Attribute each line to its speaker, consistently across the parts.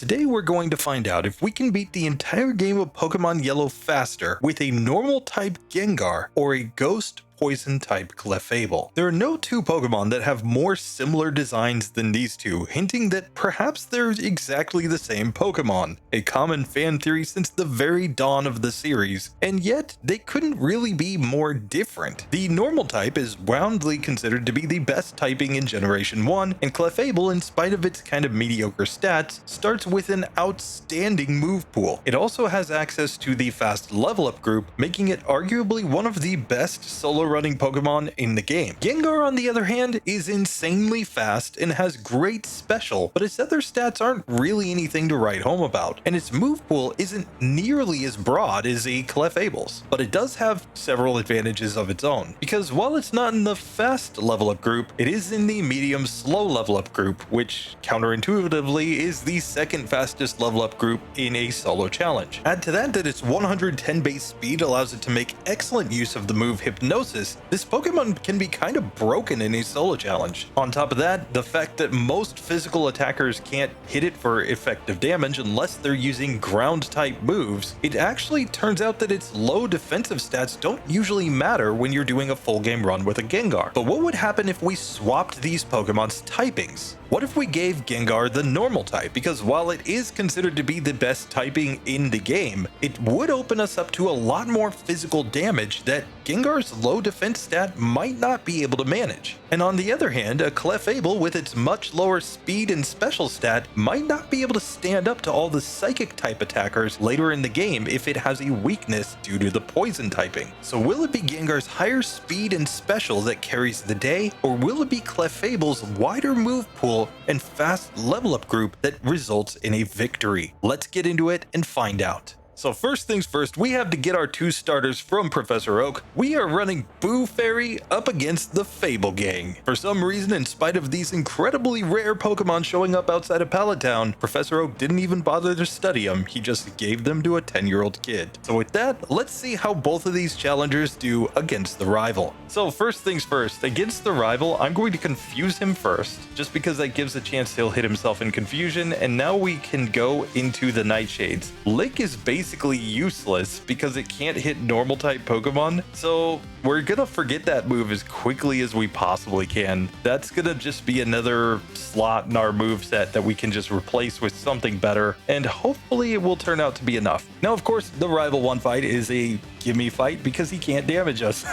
Speaker 1: Today we're going to find out if we can beat the entire game of Pokemon Yellow faster with a normal type Gengar or a ghost poison type Clefable. There are no two Pokemon that have more similar designs than these two, hinting that perhaps they're exactly the same Pokemon, a common fan theory since the very dawn of the series, and yet they couldn't really be more different. The normal type is roundly considered to be the best typing in Generation 1, and Clefable, in spite of its kind of mediocre stats, starts with an outstanding move pool. It also has access to the fast level up group, making it arguably one of the best solo running Pokemon in the game. Gengar, on the other hand, is insanely fast and has great special, but its other stats aren't really anything to write home about, and its move pool isn't nearly as broad as a Clefable's, but it does have several advantages of its own, because while it's not in the fast level up group, it is in the medium slow level up group, which counterintuitively is the second fastest level up group in a solo challenge. Add to that its 110 base speed allows it to make excellent use of the move Hypnosis. This Pokemon can be kind of broken in a solo challenge. On top of that, the fact that most physical attackers can't hit it for effective damage unless they're using ground type moves, it actually turns out that its low defensive stats don't usually matter when you're doing a full game run with a Gengar. But what would happen if we swapped these Pokemon's typings? What if we gave Gengar the normal type? Because while it is considered to be the best typing in the game, it would open us up to a lot more physical damage that Gengar's low defense stat might not be able to manage. And on the other hand, a Clefable with its much lower speed and special stat might not be able to stand up to all the psychic type attackers later in the game if it has a weakness due to the poison typing. So will it be Gengar's higher speed and special that carries the day, or will it be Clefable's wider move pool and fast level up group that results in a victory? Let's get into it and find out. So first things first, we have to get our two starters from Professor Oak. We are running Boo Fairy up against the Fable Gang. For some reason, in spite of these incredibly rare Pokemon showing up outside of Pallet Town, Professor Oak didn't even bother to study them, he just gave them to a 10-year-old kid. So with that, let's see how both of these challengers do against the rival. So first things first, against the rival, I'm going to confuse him first, just because that gives a chance he'll hit himself in confusion, and now we can go into the Nightshades. Lick is basically useless because it can't hit normal type Pokemon, so we're gonna forget that move as quickly as we possibly can. That's gonna just be another slot in our move set that we can just replace with something better, and hopefully it will turn out to be enough. Now, of course, the rival one fight is a gimme fight because he can't damage us.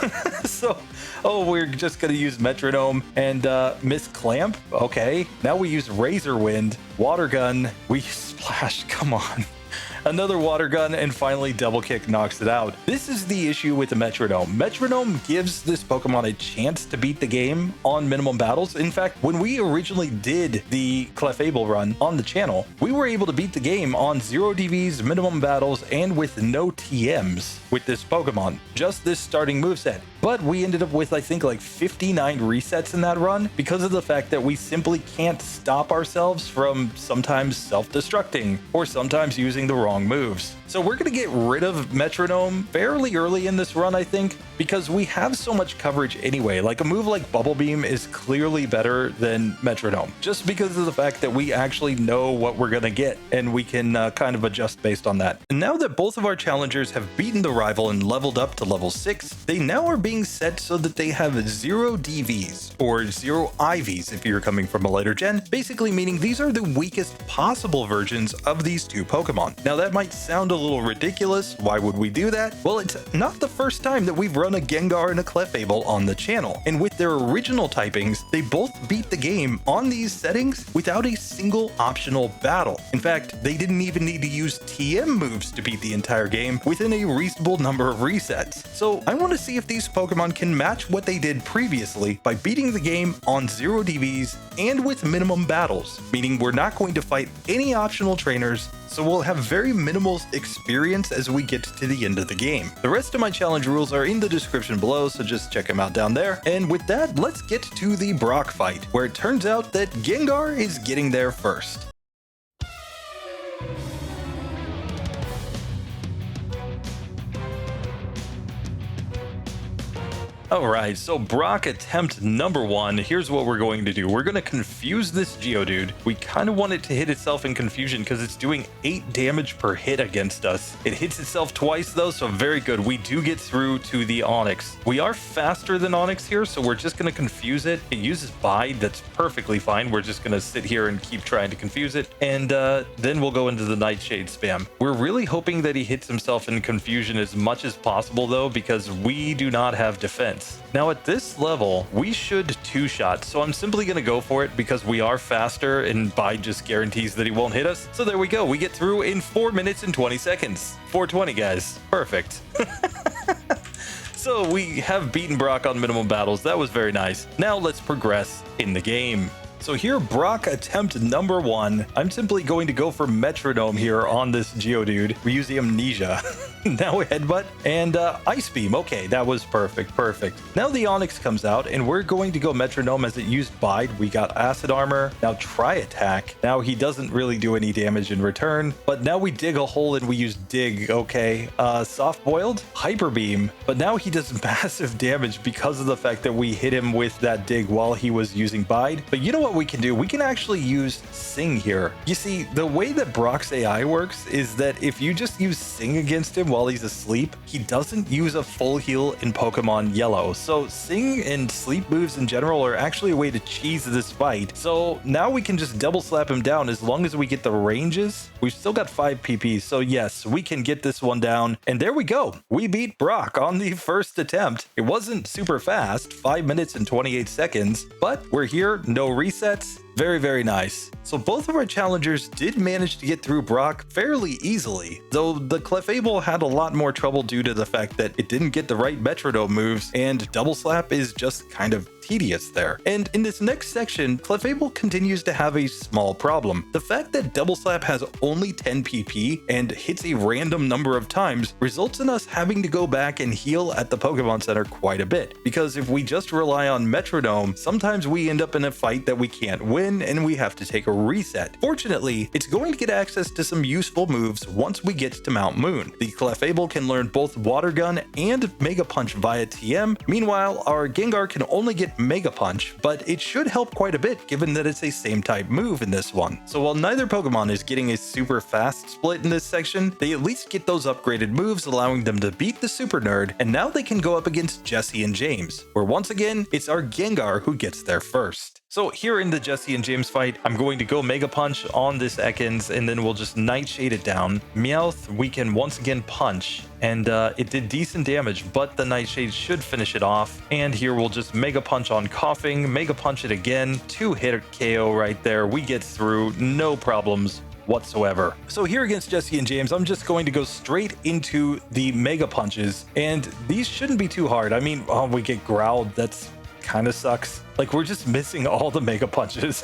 Speaker 1: So, we're just gonna use Metronome and Miss Clamp. Okay, now we use Razor Wind, Water Gun, we Splash, come on. Another Water Gun, and finally Double Kick knocks it out. This is the issue with the Metronome. Metronome gives this Pokemon a chance to beat the game on minimum battles. In fact, when we originally did the Clefable run on the channel, we were able to beat the game on 0 DVs, minimum battles, and with no TMs with this Pokemon. Just this starting moveset. But we ended up with, I think, like 59 resets in that run because of the fact that we simply can't stop ourselves from sometimes self-destructing or sometimes using the wrong moves. So we're going to get rid of Metronome fairly early in this run, I think, because we have so much coverage anyway. Like a move like Bubble Beam is clearly better than Metronome, just because of the fact that we actually know what we're going to get and we can kind of adjust based on that. And now that both of our challengers have beaten the rival and leveled up to level 6, they now are being set so that they have 0 DVs or 0 IVs if you're coming from a later gen, basically meaning these are the weakest possible versions of these two Pokemon. Now that might sound a little ridiculous. Why would we do that? Well, it's not the first time that we've run a Gengar and a Clefable on the channel, and with their original typings, they both beat the game on these settings without a single optional battle. In fact, they didn't even need to use TM moves to beat the entire game within a reasonable number of resets. So I want to see if these Pokemon can match what they did previously by beating the game on 0 DVs and with minimum battles, meaning we're not going to fight any optional trainers, so we'll have very minimal experience as we get to the end of the game. The rest of my challenge rules are in the description below, so just check them out down there. And with that, let's get to the Brock fight, where it turns out that Gengar is getting there first. Alright, so Brock attempt number 1. Here's what we're going to do. We're going to confuse this Geodude. We kind of want it to hit itself in confusion because it's doing 8 damage per hit against us. It hits itself twice though, so very good. We do get through to the Onix. We are faster than Onix here, so we're just going to confuse it. It uses Bide, that's perfectly fine. We're just going to sit here and keep trying to confuse it, and then we'll go into the Nightshade spam. We're really hoping that he hits himself in confusion as much as possible though, because we do not have defense. Now at this level, we should two-shot, so I'm simply going to go for it because we are faster and Bide just guarantees that he won't hit us. So there we go. We get through in 4 minutes and 20 seconds. 420, guys. Perfect. So we have beaten Brock on minimum battles. That was very nice. Now let's progress in the game. So here, Brock attempt number 1. I'm simply going to go for Metronome here on this Geodude. We use the Amnesia. Now Headbutt and Ice Beam. Okay, that was perfect. Now the Onix comes out and we're going to go Metronome as it used Bide. We got Acid Armor. Now Try Attack. Now he doesn't really do any damage in return, but now we dig a hole and we use Dig. Okay, Soft Boiled, Hyper Beam, but now he does massive damage because of the fact that we hit him with that Dig while he was using Bide. But you know what we can do? We can actually use Sing here. You see, the way that Brock's AI works is that if you just use Sing against him while he's asleep, he doesn't use a full heal in Pokemon Yellow. So Sing and sleep moves in general are actually a way to cheese this fight. So now we can just double slap him down as long as we get the ranges. We've still got 5 PP, so yes, we can get this one down. And there we go. We beat Brock on the first attempt. It wasn't super fast, 5 minutes and 28 seconds, but we're here, no resets. Very, very nice. So both of our challengers did manage to get through Brock fairly easily, though the Clefable had a lot more trouble due to the fact that it didn't get the right Metronome moves, and Double Slap is just kind of tedious there. And in this next section, Clefable continues to have a small problem. The fact that Double Slap has only 10 PP and hits a random number of times results in us having to go back and heal at the Pokemon Center quite a bit, because if we just rely on Metronome, sometimes we end up in a fight that we can't win and we have to take a reset. Fortunately, it's going to get access to some useful moves once we get to Mount Moon. The Clefable can learn both Water Gun and Mega Punch via TM. Meanwhile, our Gengar can only get Mega Punch, but it should help quite a bit given that it's a same type move in this one. So while neither Pokemon is getting a super fast split in this section, they at least get those upgraded moves, allowing them to beat the Super Nerd, and now they can go up against Jesse and James, where once again, it's our Gengar who gets there first. So here in the Jesse and James fight, I'm going to go Mega Punch on this Ekans, and then we'll just Nightshade it down. Meowth, we can once again punch, and it did decent damage, but the Nightshade should finish it off. And here we'll just Mega Punch on Coughing, Mega Punch it again, 2-hit KO right there. We get through, no problems whatsoever. So here against Jesse and James, I'm just going to go straight into the Mega Punches, and these shouldn't be too hard. I mean, oh, we get Growled, that's kind of sucks. Like, we're just missing all the Mega Punches.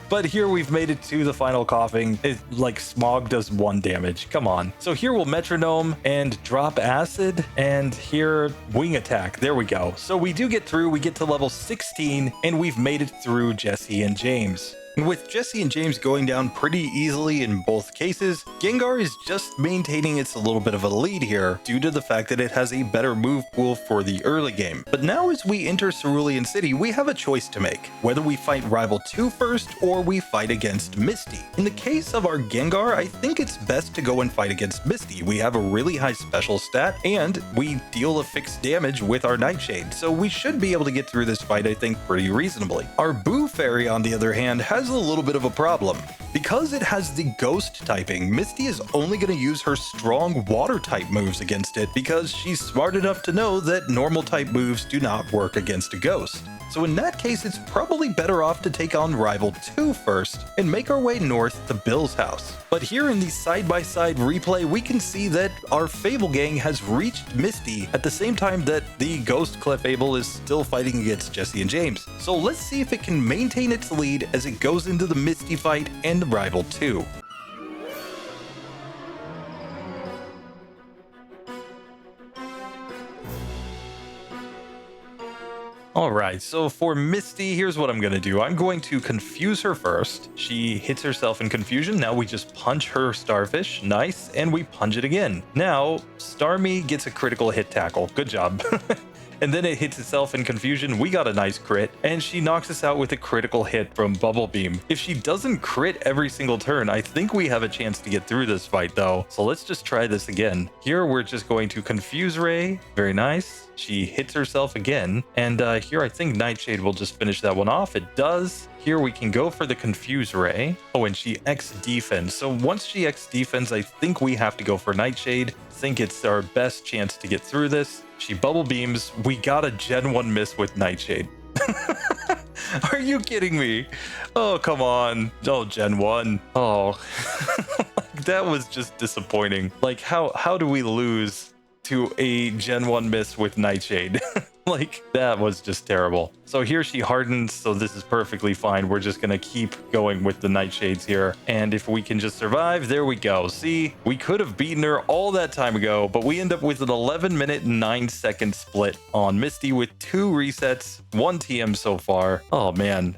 Speaker 1: But here we've made it to the final Coughing. Like, Smog does 1 damage. Come on. So here we'll Metronome and drop Acid, and here Wing Attack. There we go. So we do get through. We get to level 16, and we've made it through Jesse and James. And with Jesse and James going down pretty easily in both cases, Gengar is just maintaining its a little bit of a lead here due to the fact that it has a better move pool for the early game. But now as we enter Cerulean City, we have a choice to make, whether we fight Rival 2 first or we fight against Misty. In the case of our Gengar, I think it's best to go and fight against Misty. We have a really high special stat and we deal a fixed damage with our Nightshade, so we should be able to get through this fight I think pretty reasonably. Our Boo Fairy on the other hand has a little bit of a problem. Because it has the Ghost typing, Misty is only going to use her strong Water type moves against it because she's smart enough to know that normal type moves do not work against a Ghost. So in that case, it's probably better off to take on Rival 2 first and make our way north to Bill's house. But here in the side-by-side replay, we can see that our Fable gang has reached Misty at the same time that the Ghost Clefable is still fighting against Jesse and James. So let's see if it can maintain its lead as it goes into the Misty fight and Rival 2. Alright, so for Misty, here's what I'm going to do. I'm going to confuse her first. She hits herself in confusion. Now we just punch her Starfish. Nice. And we punch it again. Now, Starmie gets a critical hit tackle. Good job. and then it hits itself in confusion. We got a nice crit, and she knocks us out with a critical hit from Bubble Beam. If she doesn't crit every single turn, I think we have a chance to get through this fight though. So let's just try this again. Here we're just going to Confuse Ray. Very nice. She hits herself again, and here I think Nightshade will just finish that one off. It does. Here we can go for the Confuse Ray. Oh, and she X defends. So once she X defends, I think we have to go for Nightshade. I think it's our best chance to get through this. She Bubble Beams. We got a Gen 1 miss with Nightshade. Are you kidding me? Oh, come on. Oh, Gen 1. Oh, that was just disappointing. Like, how do we lose to a Gen 1 miss with Nightshade? Like, that was just terrible. So here she hardens, so this is perfectly fine. We're just gonna keep going with the Nightshades here. And if we can just survive, there we go. See, we could have beaten her all that time ago, but we end up with an 11-minute and 9-second split on Misty with 2 resets, 1 TM so far. Oh man.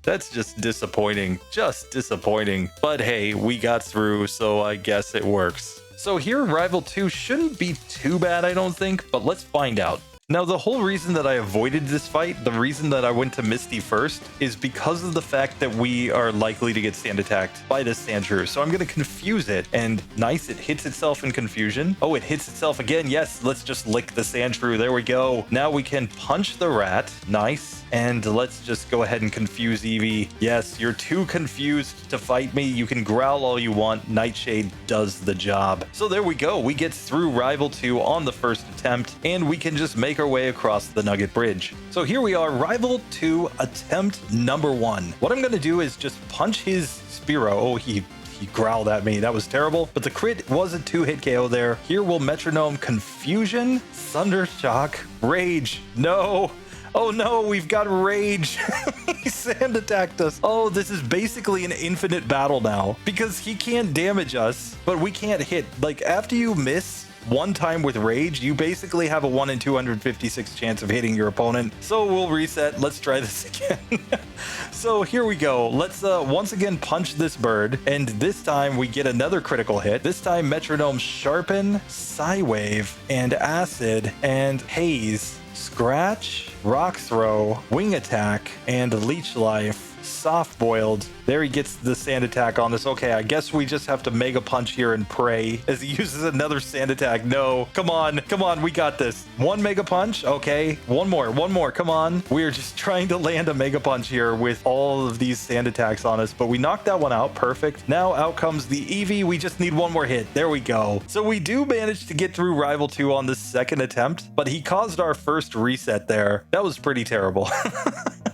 Speaker 1: That's just disappointing. Just disappointing. But hey, we got through, so I guess it works. So here, Rival 2 shouldn't be too bad, I don't think, but let's find out. Now, the whole reason that I avoided this fight, the reason that I went to Misty first, is because of the fact that we are likely to get sand attacked by this Sandshrew. So I'm going to confuse it, and nice, it hits itself in confusion. Oh, it hits itself again. Yes, let's just lick the Sandshrew. There we go. Now we can punch the rat. Nice. And let's just go ahead and confuse Eevee. Yes, you're too confused to fight me. You can growl all you want. Nightshade does the job. So there we go. We get through Rival 2 on the first attempt, and we can just make our way across the Nugget Bridge. So here we are, Rival 2 attempt number 1. What I'm going to do is just punch his Spearow. Oh, he growled at me. That was terrible. But the crit was a 2-hit KO there. Here we'll Metronome Confusion, Thunder Shock, Rage. No. Oh no, we've got Rage. He sand attacked us. Oh, this is basically an infinite battle now because he can't damage us, but we can't hit. Like, after you miss one time with Rage, you basically have a 1 in 256 chance of hitting your opponent. So we'll reset. Let's try this again. So here we go. Let's once again punch this bird, and this time we get another critical hit. This time Metronome Sharpen, Psywave, and Acid, and Haze, Scratch, Rock Throw, Wing Attack, and Leech Life. Soft boiled. There he gets the sand attack on us. Okay, I guess we just have to Mega Punch here and pray as he uses another sand attack. No, come on, we got this. 1 Mega Punch. Okay, one more, come on. We're just trying to land a Mega Punch here with all of these sand attacks on us, but we knocked that one out. Perfect. Now out comes the Eevee. We just need one more hit. There we go. So we do manage to get through Rival 2 on the second attempt, but he caused our first reset there. That was pretty terrible.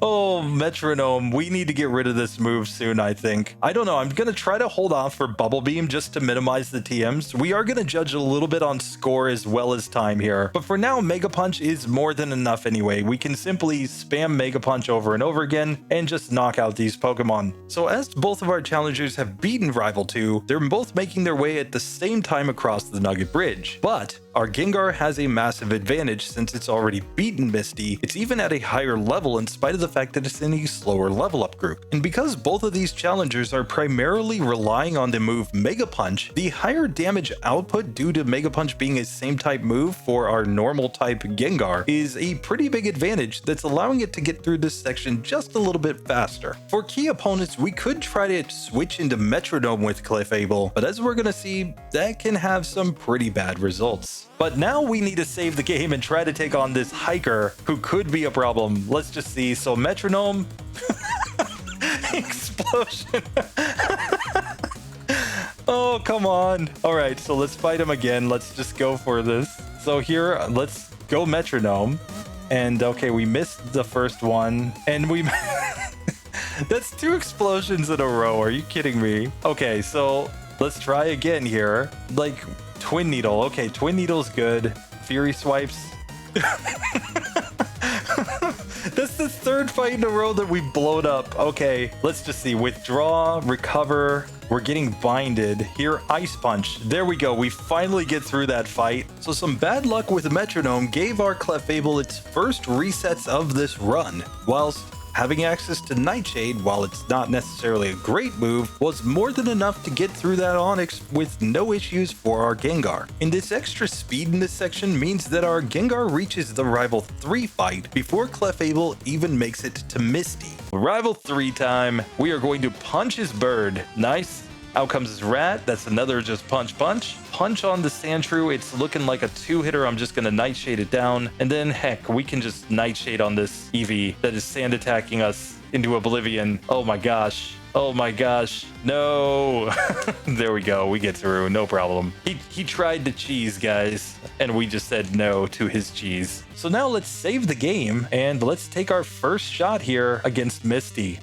Speaker 1: Oh, Metronome, we need to get rid of this move soon, I think. I don't know, I'm going to try to hold off for Bubble Beam just to minimize the TMs. We are going to judge a little bit on score as well as time here. But for now, Mega Punch is more than enough anyway. We can simply spam Mega Punch over and over again and just knock out these Pokemon. So as both of our challengers have beaten Rival 2, they're both making their way at the same time across the Nugget Bridge. But our Gengar has a massive advantage since it's already beaten Misty. It's even at a higher level in spite of the fact that it's in a slower level up group. And because both of these challengers are primarily relying on the move Mega Punch, the higher damage output due to Mega Punch being a same type move for our normal type Gengar is a pretty big advantage that's allowing it to get through this section just a little bit faster. For key opponents, we could try to switch into Metronome with Clefable, but as we're gonna see, that can have some pretty bad results. But now we need to save the game and try to take on this Hiker who could be a problem. Let's just see. So Metronome explosion. Oh, come on. All right, so let's fight him again. Let's just go for this. So here, let's go Metronome. And okay, we missed the first one. And we... That's 2 explosions in a row. Are you kidding me? Okay, so let's try again here. Like... Twin Needle. Okay, Twin Needle's good. Fury Swipes. That's the 3rd fight in a row that we've blown up. Okay, let's just see. Withdraw, recover. We're getting binded. Here, Ice Punch. There we go. We finally get through that fight. So some bad luck with Metronome gave our Clefable its first resets of this run, whilst Having access to Nightshade, while it's not necessarily a great move, was more than enough to get through that Onyx with no issues for our Gengar. And this extra speed in this section means that our Gengar reaches the Rival 3 fight before Clefable even makes it to Misty. Rival 3 time, we are going to punch his bird. Nice. Out comes his rat. That's another just punch. Punch on the Sandshrew. It's looking like a 2-hitter. I'm just going to Nightshade it down. And then, heck, we can just Nightshade on this Eevee that is sand attacking us into oblivion. Oh my gosh. Oh my gosh. No. There we go. We get through. No problem. He tried to cheese, guys. And we just said no to his cheese. So now let's save the game. And let's take our first shot here against Misty.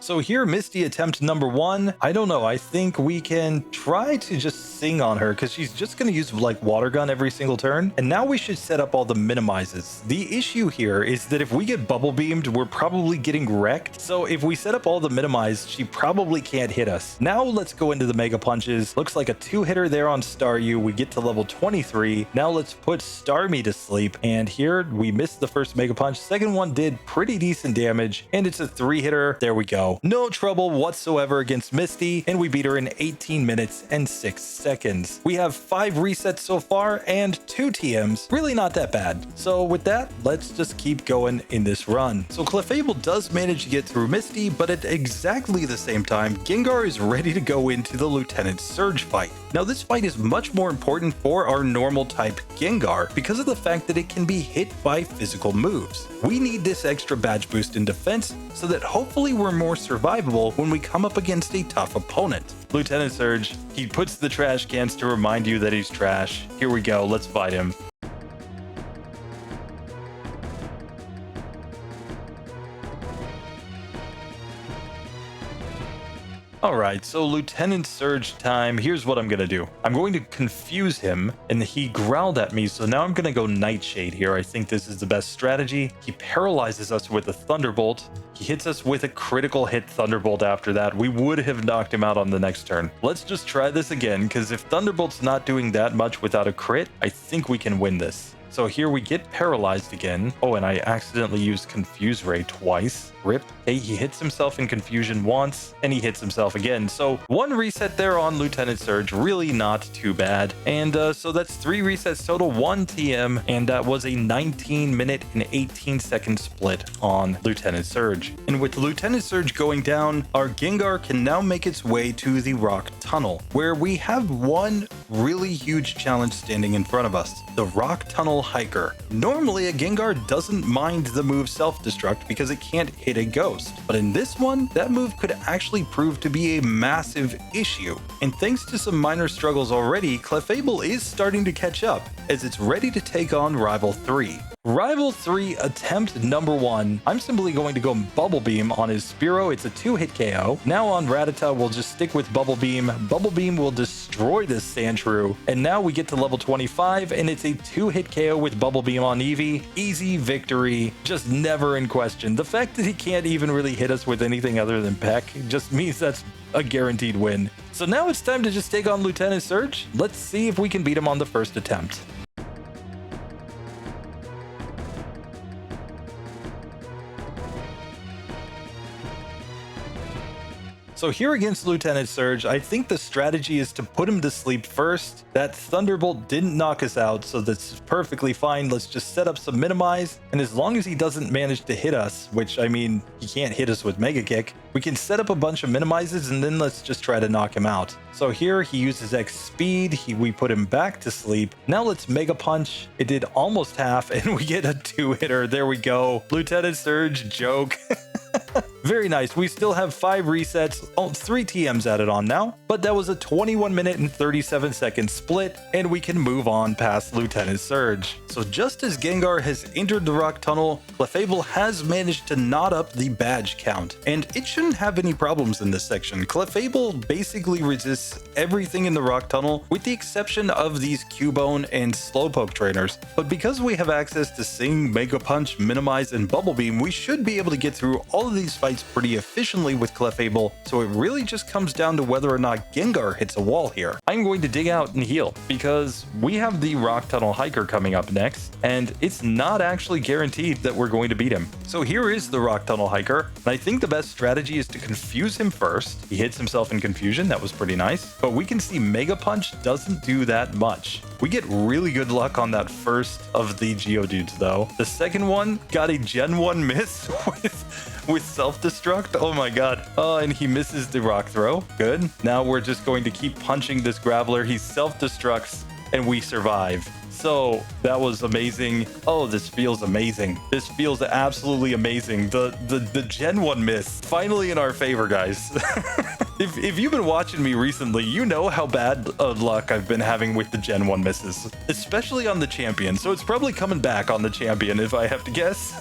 Speaker 1: So here, Misty attempt number 1. I don't know. I think we can try to just sing on her because she's just going to use like water gun every single turn. And now we should set up all the minimizes. The issue here is that if we get bubble beamed, we're probably getting wrecked. So if we set up all the minimize, she probably can't hit us. Now let's go into the mega punches. Looks like a 2-hitter there on Staryu. We get to level 23. Now let's put Starmie to sleep. And here we missed the first mega punch. Second one did pretty decent damage. And it's a 3-hitter. There we go. No trouble whatsoever against Misty, and we beat her in 18 minutes and 6 seconds. We have 5 resets so far and 2 TMs. Really not that bad. So with that, let's just keep going in this run. So Clefable does manage to get through Misty, but at exactly the same time, Gengar is ready to go into the Lieutenant Surge fight. Now this fight is much more important for our normal type Gengar because of the fact that it can be hit by physical moves. We need this extra badge boost in defense so that hopefully we're more survivable when we come up against a tough opponent. Lieutenant Surge, he puts the trash cans to remind you that he's trash. Here we go, let's fight him. Alright, so Lieutenant Surge time. Here's what I'm going to do. I'm going to confuse him, and he growled at me, so now I'm going to go Nightshade here. I think this is the best strategy. He paralyzes us with a Thunderbolt. He hits us with a critical hit Thunderbolt after that. We would have knocked him out on the next turn. Let's just try this again, because if Thunderbolt's not doing that much without a crit, I think we can win this. So here we get paralyzed again. Oh, and I accidentally used Confuse Ray twice. Rip. Okay, he hits himself in confusion once, and he hits himself again. So 1 reset there on Lieutenant Surge, really not too bad. And so that's 3 resets total, 1 TM, and that was a 19-minute and 18-second split on Lieutenant Surge. And with Lieutenant Surge going down, our Gengar can now make its way to the Rock Tunnel, where we have one really huge challenge standing in front of us, the Rock Tunnel Hiker. Normally, a Gengar doesn't mind the move Self-Destruct because it can't hit a ghost, but in this one, that move could actually prove to be a massive issue. And thanks to some minor struggles already, Clefable is starting to catch up as it's ready to take on Rival 3. Rival 3 attempt number 1. I'm simply going to go Bubble Beam on his Spearow. It's a 2-hit KO. Now on Rattata, we'll just stick with Bubble Beam. Bubble Beam will destroy this Sandshrew. And now we get to level 25, and it's a 2-hit KO with Bubble Beam on Eevee. Easy victory, just never in question. The fact that he can't even really hit us with anything other than Peck just means that's a guaranteed win. So now it's time to just take on Lieutenant Surge. Let's see if we can beat him on the first attempt. So here against Lieutenant Surge, I think the strategy is to put him to sleep first. That Thunderbolt didn't knock us out, so that's perfectly fine. Let's just set up some minimize, and as long as he doesn't manage to hit us, which I mean, he can't hit us with Mega Kick, we can set up a bunch of minimizes and then let's just try to knock him out. So here he uses X speed, we put him back to sleep. Now let's Mega Punch. It did almost half and we get a 2-hitter. There we go. Lieutenant Surge joke. Very nice. We still have 5 resets, 3 TMs added on now, but that was a 21-minute and 37-second split, and we can move on past Lieutenant Surge. So just as Gengar has entered the Rock Tunnel, Clefable has managed to knot up the badge count, and it shouldn't have any problems in this section. Clefable basically resists everything in the Rock Tunnel, with the exception of these Cubone and Slowpoke trainers, but because we have access to Sing, Mega Punch, Minimize, and Bubble Beam, we should be able to get through all of these fights points pretty efficiently with Clefable, so it really just comes down to whether or not Gengar hits a wall here. I'm going to dig out and heal, because we have the Rock Tunnel Hiker coming up next, and it's not actually guaranteed that we're going to beat him. So here is the Rock Tunnel Hiker, and I think the best strategy is to confuse him first. He hits himself in confusion, that was pretty nice, but we can see Mega Punch doesn't do that much. We get really good luck on that first of the Geodudes though. The second one got a Gen 1 miss with self-destruct. Oh my god. And he misses the rock throw. Good. Now we're just going to keep punching this Graveler. He self-destructs and we survive. So that was amazing. Oh, this feels amazing. This feels absolutely amazing. The Gen 1 miss finally in our favor, guys. If you've been watching me recently, you know how bad luck I've been having with the Gen 1 misses, especially on the champion. So it's probably coming back on the champion if I have to guess.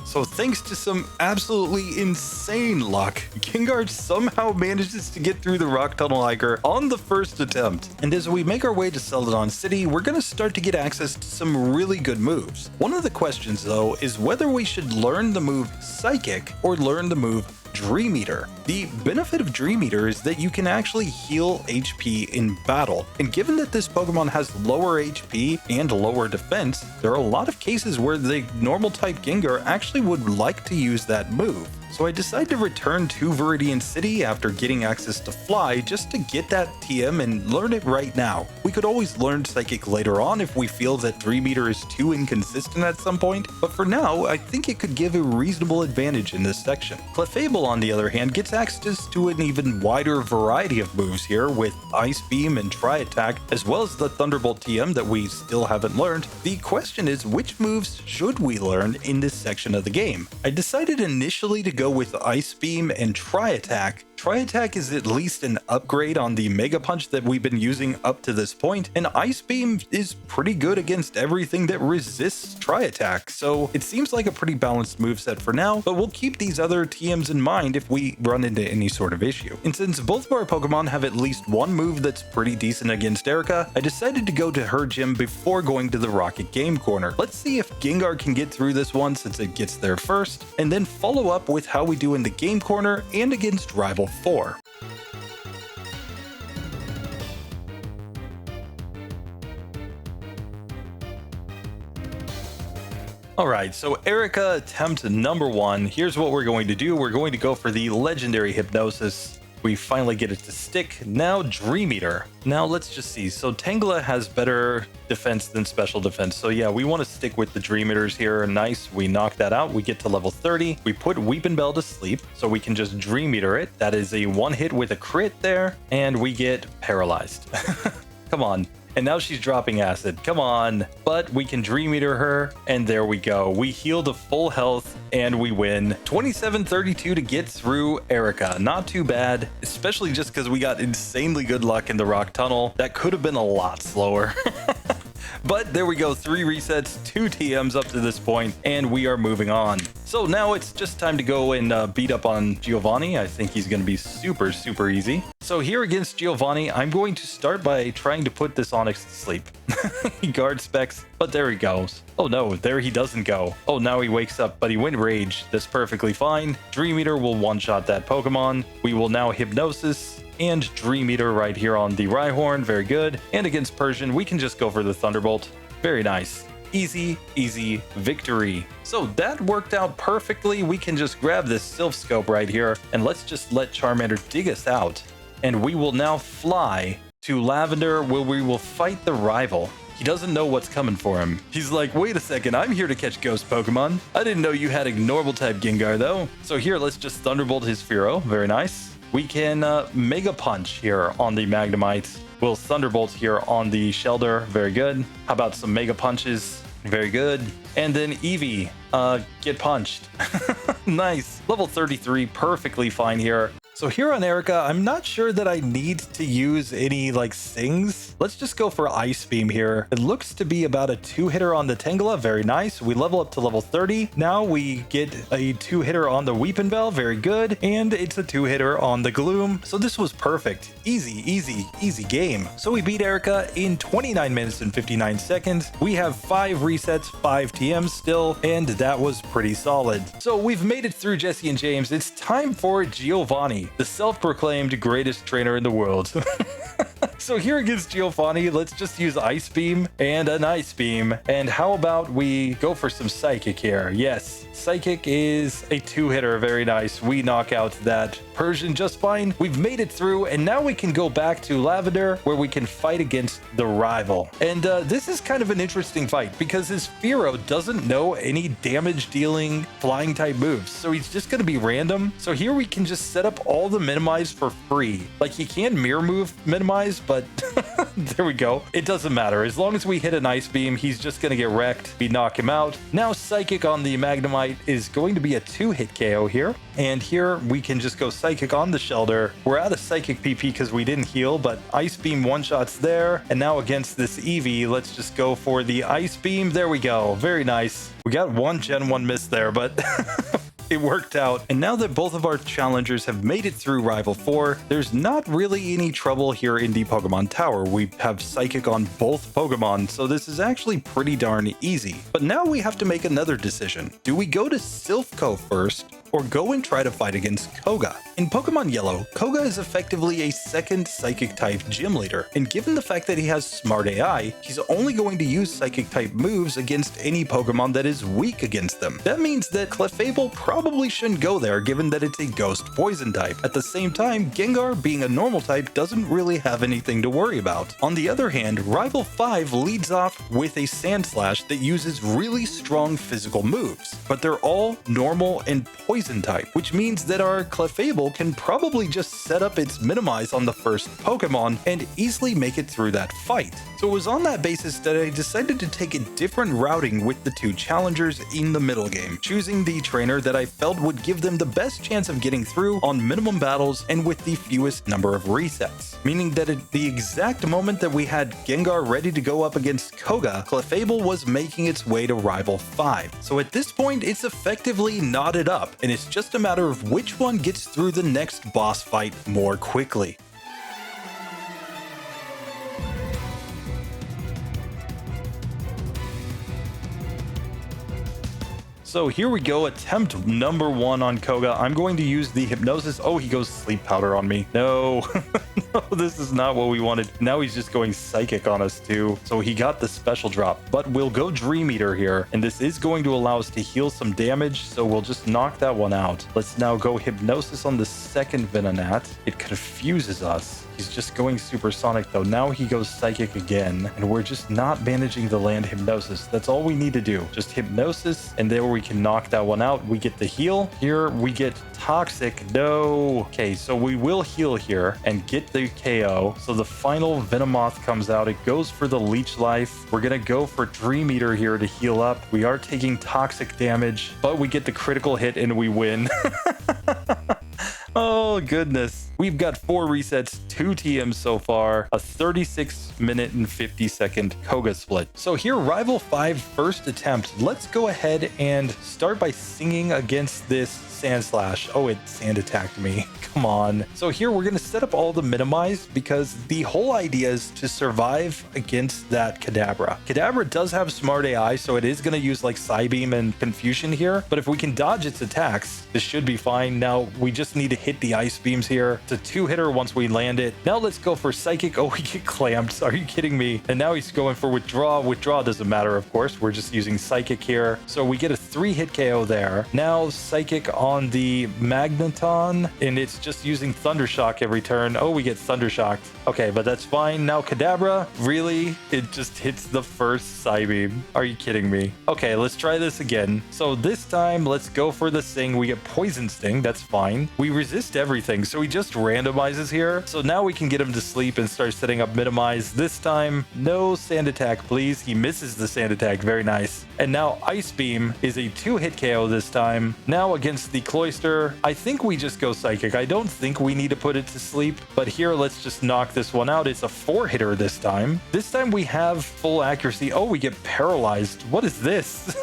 Speaker 1: So thanks to some absolutely insane luck, Gengar somehow manages to get through the Rock Tunnel Hiker on the first attempt. And as we make our way to Celadon City, we're going to start to get access to some really good moves. One of the questions though is whether we should learn the move Psychic or learn the move Dream Eater. The benefit of Dream Eater is that you can actually heal HP in battle, and given that this Pokemon has lower HP and lower defense, there are a lot of cases where the normal type Gengar actually would like to use that move. So I decided to return to Viridian City after getting access to Fly just to get that TM and learn it right now. We could always learn Psychic later on if we feel that Dream Eater is too inconsistent at some point, but for now, I think it could give a reasonable advantage in this section. Clefable, on the other hand, gets access to an even wider variety of moves here with Ice Beam and Tri Attack, as well as the Thunderbolt TM that we still haven't learned. The question is, which moves should we learn in this section of the game? I decided initially to go with Ice Beam and Tri Attack. Tri Attack is at least an upgrade on the Mega Punch that we've been using up to this point, and Ice Beam is pretty good against everything that resists Tri Attack, so it seems like a pretty balanced moveset for now, but we'll keep these other TMs in mind if we run into any sort of issue. And since both of our Pokemon have at least one move that's pretty decent against Erica, I decided to go to her gym before going to the Rocket Game Corner. Let's see if Gengar can get through this one since it gets there first, and then follow up with how we do in the Game Corner and against Rival 4. Alright, so Erica attempt number 1. Here's what we're going to do. We're going to go for the legendary Hypnosis. We finally get it to stick. Now Dream Eater. Now let's just see. So Tangela has better defense than special defense. So yeah, we want to stick with the Dream Eaters here. Nice. We knock that out. We get to level 30. We put Weepinbell to sleep, so we can just Dream Eater it. That is a one hit with a crit there. And we get paralyzed. Come on. And now she's dropping acid. Come on. But we can Dream Eater her, and there we go. We heal to full health, and we win. 27-32 to get through Erica. Not too bad, especially just because we got insanely good luck in the Rock Tunnel. That could have been a lot slower. But there we go, 3 resets, 2 TMs up to this point, and we are moving on. So now it's just time to go and beat up on Giovanni. I think he's going to be super, super easy. So here against Giovanni, I'm going to start by trying to put this Onix to sleep. He guard specs, but there he goes. Oh no, there he doesn't go. Oh, now he wakes up, but he went Rage. That's perfectly fine. Dream Eater will one-shot that Pokemon. We will now Hypnosis and Dream Eater right here on the Rhyhorn. Very good. And against Persian, we can just go for the Thunderbolt. Very nice. Easy, easy victory. So that worked out perfectly. We can just grab this Sylph Scope right here, and let's just let Charmander dig us out. And we will now fly to Lavender, where we will fight the rival. He doesn't know what's coming for him. He's like, wait a second, I'm here to catch ghost Pokemon. I didn't know you had a normal type Gengar though. So here, let's just Thunderbolt his Fearow. Very nice. We can Mega Punch here on the Magnemite. We'll Thunderbolt here on the Shelder. Very good. How about some Mega Punches? Very good. And then Eevee, get punched. Nice. Level 33, perfectly fine here. So here on Erica, I'm not sure that I need to use any like sings. Let's just go for Ice Beam here. It looks to be about a 2-hitter on the Tangela. Very nice. We level up to level 30. Now we get a 2-hitter on the Weepinbell. Very good. And it's a 2-hitter on the Gloom. So this was perfect. Easy, easy, easy game. So we beat Erica in 29 minutes and 59 seconds. We have 5 resets, 5 TMs still, and that was pretty solid. So we've made it through Jesse and James. It's time for Giovanni, the self-proclaimed greatest trainer in the world. So here against Giovanni, let's just use Ice Beam and an Ice Beam. And how about we go for some Psychic here? Yes, Psychic is a 2-hitter. Very nice. We knock out that Persian just fine. We've made it through, and now we can go back to Lavender where we can fight against the rival. And this is kind of an interesting fight because his Fearow doesn't know any damage dealing flying type moves. So he's just going to be random. So here we can just set up all the minimize for free. Like he can mirror move minimize, but there we go. It doesn't matter. As long as we hit an Ice Beam, he's just going to get wrecked. We knock him out. Now Psychic on the Magnemite is going to be a 2-hit KO here. And here we can just go Psychic on the Shelter. We're out of Psychic PP because we didn't heal, but Ice Beam one-shots there. And now against this Eevee, let's just go for the Ice Beam. There we go. Very nice. We got one Gen 1 miss there, but it worked out. And now that both of our challengers have made it through Rival 4, there's not really any trouble here in the Pokemon Tower. We have Psychic on both Pokemon, so this is actually pretty darn easy. But now we have to make another decision. Do we go to Silphco first, or go and try to fight against Koga? In Pokemon Yellow, Koga is effectively a second Psychic-type gym leader, and given the fact that he has Smart AI, he's only going to use Psychic-type moves against any Pokemon that is weak against them. That means that Clefable probably shouldn't go there, given that it's a Ghost Poison type. At the same time, Gengar, being a normal type, doesn't really have anything to worry about. On the other hand, Rival 5 leads off with a Sandslash that uses really strong physical moves, but they're all normal and poison type, which means that our Clefable can probably just set up its minimize on the first Pokemon and easily make it through that fight. So it was on that basis that I decided to take a different routing with the two challengers in the middle game, choosing the trainer that I felt would give them the best chance of getting through on minimum battles and with the fewest number of resets. Meaning that at the exact moment that we had Gengar ready to go up against Koga, Clefable was making its way to Rival 5. So at this point, it's effectively knotted up, and it's just a matter of which one gets through the next boss fight more quickly. So here we go, attempt number 1 on Koga. I'm going to use the Hypnosis. Oh, he goes Sleep Powder on me. No, no, this is not what we wanted. Now he's just going Psychic on us too. So he got the special drop, but we'll go Dream Eater here. And this is going to allow us to heal some damage. So we'll just knock that one out. Let's now go Hypnosis on the second Venonat. It confuses us. He's just going Supersonic though. Now he goes Psychic again, and we're just not managing the land Hypnosis. That's all we need to do. Just Hypnosis, and there we can knock that one out. We get the heal. Here we get Toxic. No. Okay, so we will heal here and get the KO. So the final Venomoth comes out. It goes for the Leech Life. We're gonna go for Dream Eater here to heal up. We are taking Toxic damage, but we get the critical hit and we win. Oh, goodness. We've got 4 resets, 2 TMs so far, a 36-minute and 50-second Koga split. So here, Rival 5 first attempt. Let's go ahead and start by singing against this Sandslash. Oh, it sand attacked me. Come on. So here we're going to set up all the minimize because the whole idea is to survive against that Kadabra. Kadabra does have Smart AI, so it is going to use like Psybeam and Confusion here. But if we can dodge its attacks, this should be fine. Now we just need to hit the Ice Beams here. It's a 2-hitter once we land it. Now let's go for Psychic. Oh, we get clamped. Are you kidding me? And now he's going for Withdraw. Withdraw doesn't matter, of course. We're just using Psychic here. So we get a 3-hit KO there. Now Psychic on the Magneton, and it's just using Thundershock every turn. Oh, we get Thundershocked. Okay, but that's fine. Now Kadabra, really? It just hits the first Psybeam. Are you kidding me? Okay, let's try this again. So this time, let's go for the Sing. We get Poison Sting. That's fine. We resist everything, so he just randomizes here. So now we can get him to sleep and start setting up minimize. This time, no Sand Attack, please. He misses the Sand Attack. Very nice. And now Ice Beam is a 2-hit KO this time. Now against the the Cloyster. I think we just go Psychic. I don't think we need to put it to sleep, but here, let's just knock this one out. It's a 4-hitter this time. This time we have full accuracy. Oh, we get paralyzed. What is this?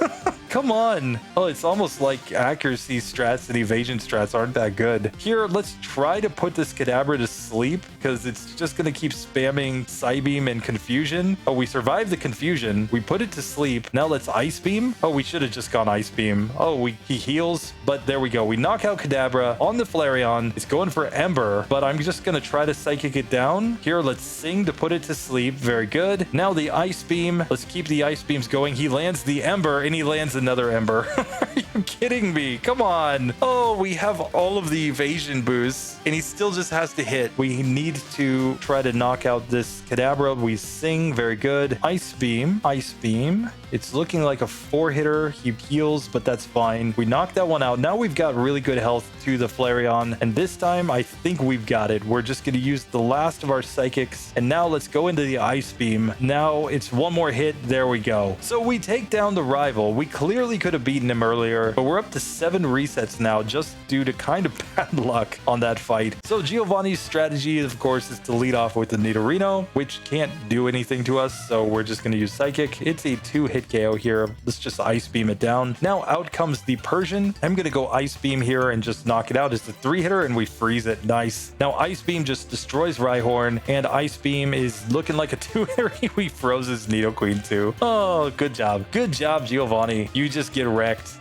Speaker 1: Come on. Oh, it's almost like accuracy strats and evasion strats aren't that good. Here, let's try to put this Kadabra to sleep because it's just going to keep spamming Psybeam and Confusion. Oh, we survived the Confusion. We put it to sleep. Now let's Ice Beam. Oh, we should have just gone Ice Beam. Oh, he heals, but there we go. We knock out Kadabra on the Flareon. It's going for Ember, but I'm just going to try to Psychic it down. Here, let's Sing to put it to sleep. Very good. Now the Ice Beam. Let's keep the Ice Beams going. He lands the Ember, and he lands another Ember. Are you kidding me? Come on. Oh, we have all of the evasion boosts, and he still just has to hit. We need to try to knock out this Kadabra. We Sing. Very good. Ice Beam. Ice Beam. It's looking like a 4-hitter. He heals, but that's fine. We knocked that one out. Now we've got really good health to the Flareon, and this time I think we've got it. We're just going to use the last of our Psychics, and now let's go into the Ice Beam. Now it's one more hit. There we go. So we take down the rival. We clearly could have beaten him earlier, but we're up to 7 resets now just due to kind of bad luck on that fight. So Giovanni's strategy, of course, is to lead off with the Nidorino, which can't do anything to us, so we're just going to use Psychic. It's a 2-hit KO here. Let's just Ice Beam it down. Now out comes the Persian. I'm going to go Ice Beam here and just knock it out. It's a 3-hitter and we freeze it. Nice. Now Ice Beam just destroys Rhyhorn, and Ice Beam is looking like a 2-hitter. We froze his Nidoqueen too. Oh, good job. Good job, Giovanni. You just get wrecked.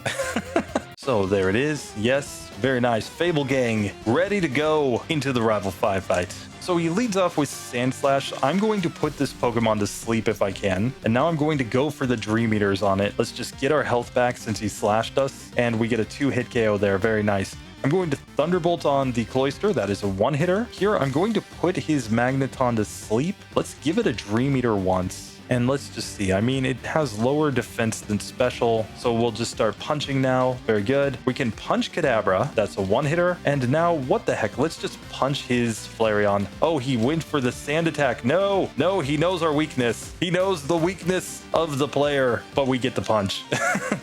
Speaker 1: So there it is. Yes, very nice. Fable Gang, ready to go into the Rival 5 fight. So he leads off with Sandslash. I'm going to put this Pokemon to sleep if I can. And now I'm going to go for the Dream Eaters on it. Let's just get our health back since he slashed us. And we get a 2-hit KO there. Very nice. I'm going to Thunderbolt on the Cloyster. That is a 1-hitter. Here, I'm going to put his Magneton to sleep. Let's give it a Dream Eater once. And let's just see. I mean, it has lower defense than special, so we'll just start punching now. Very good. We can punch Kadabra. That's a 1-hitter. And now, what the heck? Let's just punch his Flareon. Oh, he went for the sand attack. No, no, he knows our weakness. He knows the weakness of the player, but we get the punch.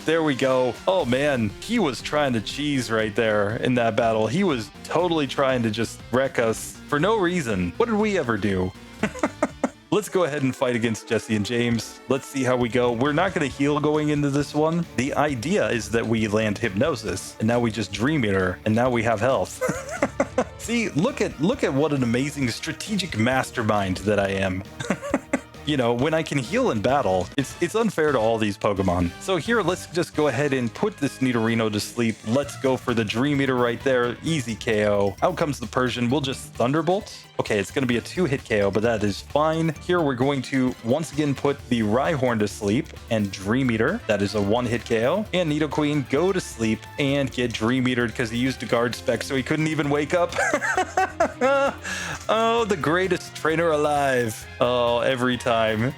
Speaker 1: There we go. Oh, man. He was trying to cheese right there in that battle. He was totally trying to just wreck us for no reason. What did we ever do? Let's go ahead and fight against Jesse and James. Let's see how we go. We're not going to heal going into this one. The idea is that we land Hypnosis, and now we just Dream Eater, and now we have health. See, look at what an amazing strategic mastermind that I am. You know, when I can heal in battle, it's unfair to all these Pokemon. So here, let's just go ahead and put this Nidorino to sleep. Let's go for the Dream Eater right there. Easy KO. Out comes the Persian. We'll just Thunderbolt. Okay, it's going to be a 2-hit KO, but that is fine. Here, we're going to once again put the Rhyhorn to sleep and Dream Eater. That is a 1-hit KO. And Nidoqueen, go to sleep and get Dream Eatered because he used a guard spec, so he couldn't even wake up. Oh, the greatest trainer alive. Oh, every time.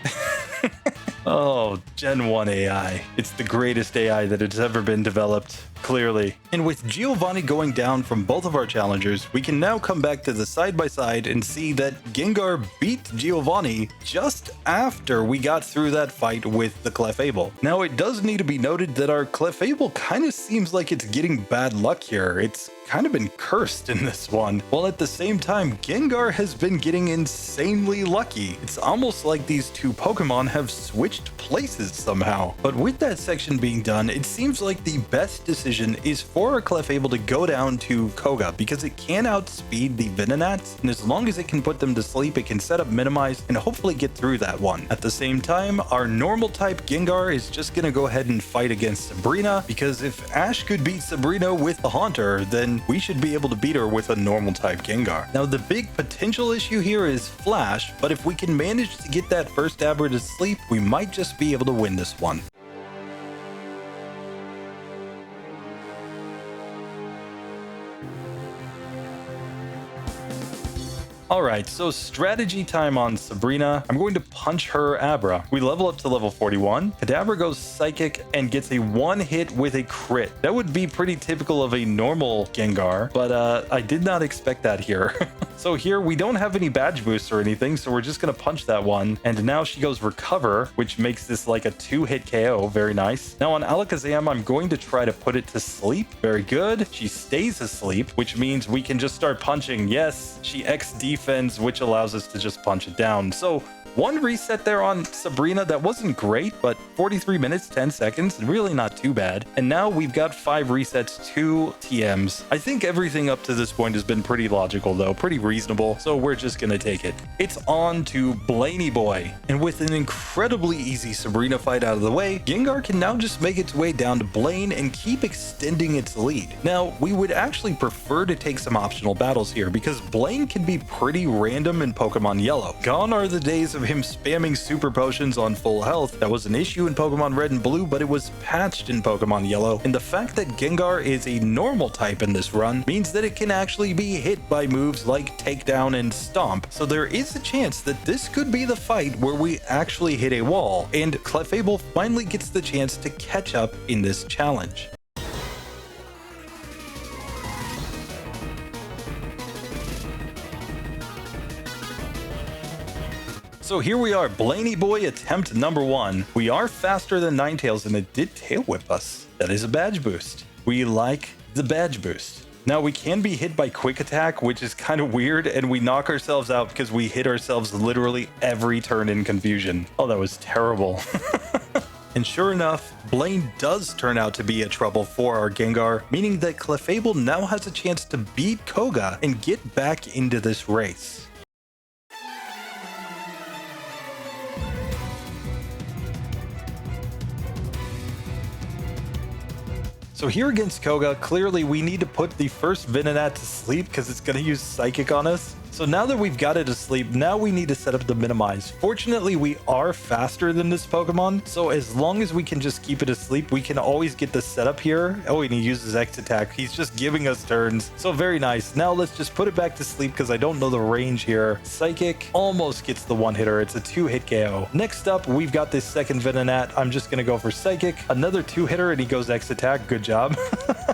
Speaker 1: Oh, Gen 1 AI. It's the greatest AI that has ever been developed, clearly. And with Giovanni going down from both of our challengers, we can now come back to the side-by-side and see that Gengar beat Giovanni just after we got through that fight with the Clefable. Now, it does need to be noted that our Clefable kind of seems like it's getting bad luck here. It's kind of been cursed in this one, while at the same time, Gengar has been getting insanely lucky. It's almost like these two Pokemon have switched places somehow. But with that section being done, it seems like the best decision is for our Clefable to go down to Koga because it can outspeed the Venonats, and as long as it can put them to sleep, it can set up Minimize and hopefully get through that one. At the same time, our normal type Gengar is just gonna go ahead and fight against Sabrina, because if Ash could beat Sabrina with the Haunter, then we should be able to beat her with a normal type Gengar. Now, the big potential issue here is Flash, but if we can manage to get that first Abra to sleep, we might just be able to win this one. Alright, so strategy time on Sabrina. I'm going to punch her Abra. We level up to level 41. Kadabra goes Psychic and gets a 1-hit with a crit. That would be pretty typical of a normal Gengar, but I did not expect that here. So here we don't have any badge boosts or anything, so we're just going to punch that one. And now she goes recover, which makes this like a 2-hit KO. Very nice. Now on Alakazam, I'm going to try to put it to sleep. Very good. She stays asleep, which means we can just start punching. Yes, she X defends, which allows us to just punch it down. So one reset there on Sabrina that wasn't great, but 43 minutes, 10 seconds, really not too bad. And now we've got 5 resets, 2 TMs. I think everything up to this point has been pretty logical though, pretty reasonable, so we're just gonna take it. It's on to Blaney Boy. And with an incredibly easy Sabrina fight out of the way, Gengar can now just make its way down to Blaine and keep extending its lead. Now, we would actually prefer to take some optional battles here because Blaine can be pretty random in Pokemon Yellow. Gone are the days of him spamming super potions on full health. That was an issue in Pokemon Red and Blue, but it was patched in Pokemon Yellow. And the fact that Gengar is a normal type in this run means that it can actually be hit by moves like Takedown and Stomp. So there is a chance that this could be the fight where we actually hit a wall, and Clefable finally gets the chance to catch up in this challenge. So here we are, Blaney Boy attempt number 1. We are faster than Ninetales and it did tail whip us. That is a badge boost. We like the badge boost. Now we can be hit by quick attack, which is kind of weird, and we knock ourselves out because we hit ourselves literally every turn in confusion. Oh, that was terrible. And sure enough, Blaine does turn out to be a trouble for our Gengar, meaning that Clefable now has a chance to beat Koga and get back into this race. So here against Koga, clearly we need to put the first Venonat to sleep because it's going to use Psychic on us. So now that we've got it asleep, now we need to set up the minimize. Fortunately, we are faster than this Pokemon, so as long as we can just keep it asleep, we can always get the setup here. Oh, and he uses X attack. He's just giving us turns. So very nice. Now let's just put it back to sleep because I don't know the range here. Psychic almost gets the 1-hitter. It's a 2-hit KO. Next up, we've got this second Venonat. I'm just going to go for Psychic. Another 2-hitter and he goes X attack. Good job.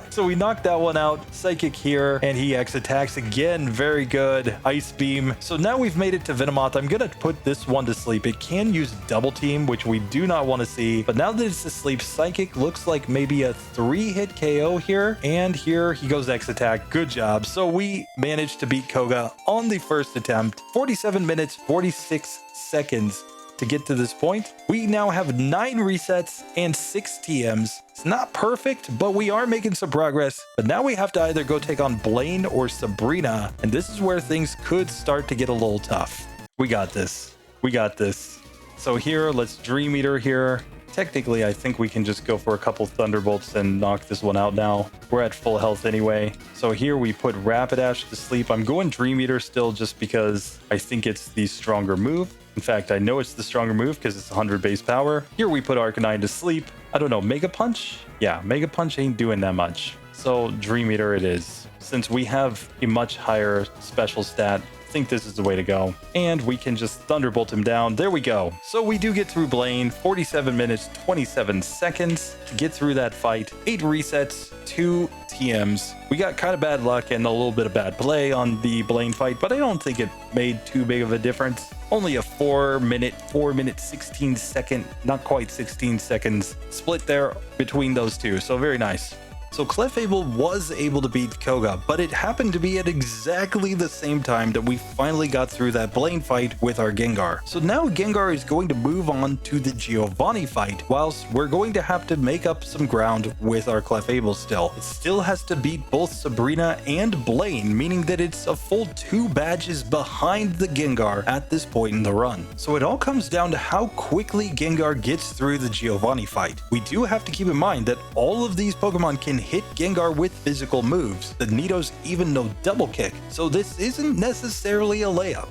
Speaker 1: So we knocked that one out. Psychic here and he X attacks again. Very good. Ice Beam. So now we've made it to Venomoth. I'm going to put this one to sleep. It can use Double Team, which we do not want to see. But now that it's asleep, Psychic looks like maybe a 3-hit KO here. And here he goes X attack. Good job. So we managed to beat Koga on the first attempt. 47 minutes, 46 seconds to get to this point. We now have 9 resets and 6 TMs. It's not perfect, but we are making some progress. But now we have to either go take on Blaine or Sabrina, and this is where things could start to get a little tough. We got this. We got this. So here, let's Dream Eater here. Technically, I think we can just go for a couple Thunderbolts and knock this one out now. We're at full health anyway. So here we put Rapidash to sleep. I'm going Dream Eater still just because I think it's the stronger move. In fact, I know it's the stronger move because it's 100 base power. Here we put Arcanine to sleep. I don't know, Mega Punch? Yeah, Mega Punch ain't doing that much. So Dream Eater it is. Since we have a much higher special stat, I think this is the way to go. And we can just Thunderbolt him down. There we go. So we do get through Blaine. 47 minutes, 27 seconds to get through that fight. 8 resets, 2 TMs. We got kind of bad luck and a little bit of bad play on the Blaine fight, but I don't think it made too big of a difference. Only a 4 minute 16 second, not quite 16 seconds split there between those two. So very nice. So Clefable was able to beat Koga, but it happened to be at exactly the same time that we finally got through that Blaine fight with our Gengar. So now Gengar is going to move on to the Giovanni fight, whilst we're going to have to make up some ground with our Clefable still. It still has to beat both Sabrina and Blaine, meaning that it's a full 2 badges behind the Gengar at this point in the run. So it all comes down to how quickly Gengar gets through the Giovanni fight. We do have to keep in mind that all of these Pokemon can hit Gengar with physical moves. The Nidos even know double kick, so this isn't necessarily a layup.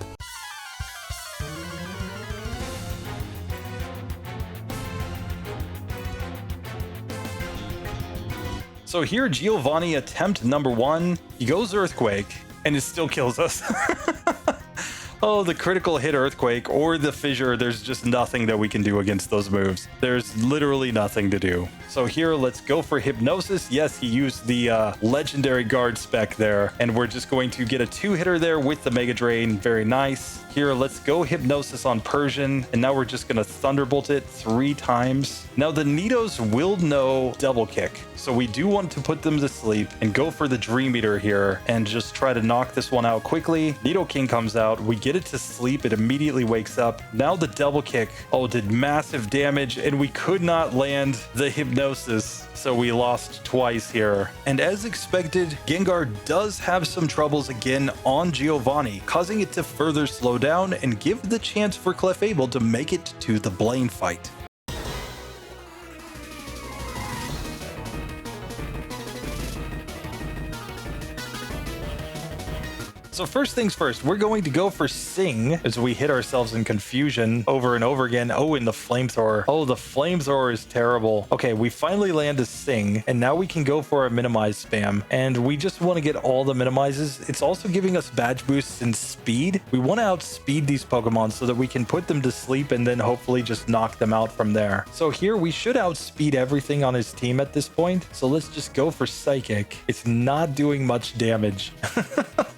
Speaker 1: So here Giovanni attempt number 1, he goes Earthquake and it still kills us. Oh, the critical hit Earthquake or the Fissure, there's just nothing that we can do against those moves. There's literally nothing to do. So here, let's go for Hypnosis. Yes, he used the legendary guard spec there, and we're just going to get a 2-hitter there with the Mega Drain. Very nice. Here, let's go Hypnosis on Persian, and now we're just going to Thunderbolt it 3 times. Now, the Nidos will know Double Kick, so we do want to put them to sleep and go for the Dream Eater here and just try to knock this one out quickly. Nidoking comes out. We get it to sleep. It immediately wakes up. Now the Double Kick, did massive damage, and we could not land the Hypnosis. So we lost twice here. And as expected, Gengar does have some troubles again on Giovanni, causing it to further slow down and give the chance for Clefable to make it to the Blaine fight. So first things first, we're going to go for Sing as we hit ourselves in confusion over and over again. Oh, and the Flamethrower. Oh, the Flamethrower is terrible. Okay, we finally land a Sing, and now we can go for a Minimize spam. And we just want to get all the Minimizes. It's also giving us badge boosts and speed. We want to outspeed these Pokemon so that we can put them to sleep and then hopefully just knock them out from there. So here, we should outspeed everything on his team at this point. So let's just go for Psychic. It's not doing much damage.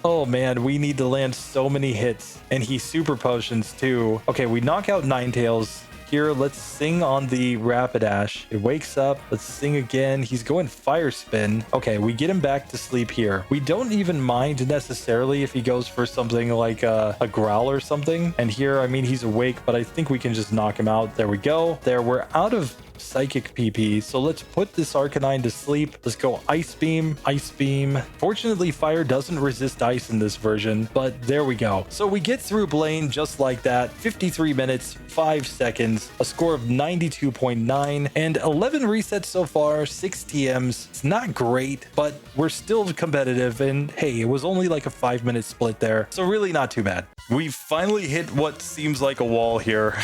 Speaker 1: Oh man, we need to land so many hits, and he super potions too. Okay, we knock out Ninetales. Here, let's Sing on the Rapidash. It wakes up. Let's Sing again. He's going Fire Spin. Okay, we get him back to sleep here. We don't even mind necessarily if he goes for something like a Growl or something. And here, I mean, he's awake, but I think we can just knock him out. There we go. There, we're out of Psychic PP, so let's put this Arcanine to sleep. Let's go Ice Beam, Ice Beam. Fortunately, fire doesn't resist ice in this version, but there we go. So we get through Blaine just like that. 53 minutes, 5 seconds, a score of 92.9, and 11 resets so far, 6 TMs. It's not great, but we're still competitive, and hey, it was only like a 5-minute split there, so really not too bad. We've finally hit what seems like a wall here.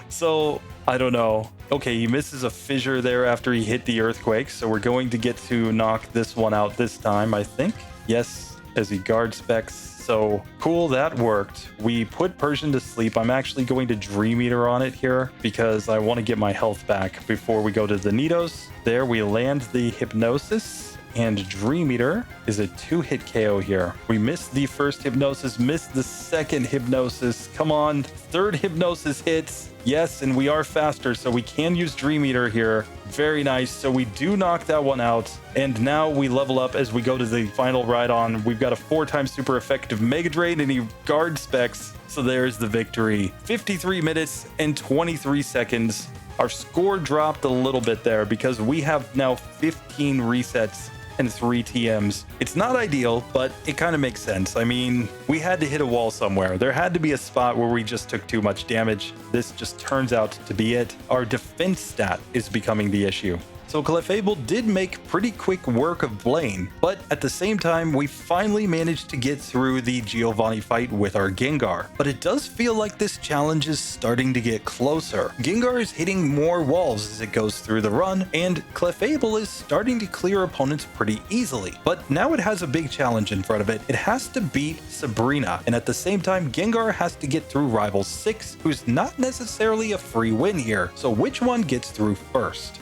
Speaker 1: So, I don't know. Okay, he misses a Fissure there after he hit the Earthquake, so we're going to get to knock this one out this time, I think. Yes, as he guard specs. So cool, that worked. We put Persian to sleep. I'm actually going to Dream Eater on it here because I want to get my health back before we go to the Nidos. There, we land the Hypnosis. And Dream Eater is a 2-hit KO here. We missed the first Hypnosis, missed the second Hypnosis. Come on, third Hypnosis hits. Yes, and we are faster, so we can use Dream Eater here. Very nice. So we do knock that one out. And now we level up as we go to the final ride-on. We've got a 4-time super effective Mega Drain, and he guard specs. So there's the victory. 53 minutes and 23 seconds. Our score dropped a little bit there because we have now 15 resets and 3 TMs. It's not ideal, but it kind of makes sense. I mean, we had to hit a wall somewhere. There had to be a spot where we just took too much damage. This just turns out to be it. Our defense stat is becoming the issue. So Clefable did make pretty quick work of Blaine, but at the same time, we finally managed to get through the Giovanni fight with our Gengar. But it does feel like this challenge is starting to get closer. Gengar is hitting more walls as it goes through the run, and Clefable is starting to clear opponents pretty easily. But now it has a big challenge in front of it. It has to beat Sabrina, and at the same time, Gengar has to get through Rival 6, who's not necessarily a free win here. So which one gets through first?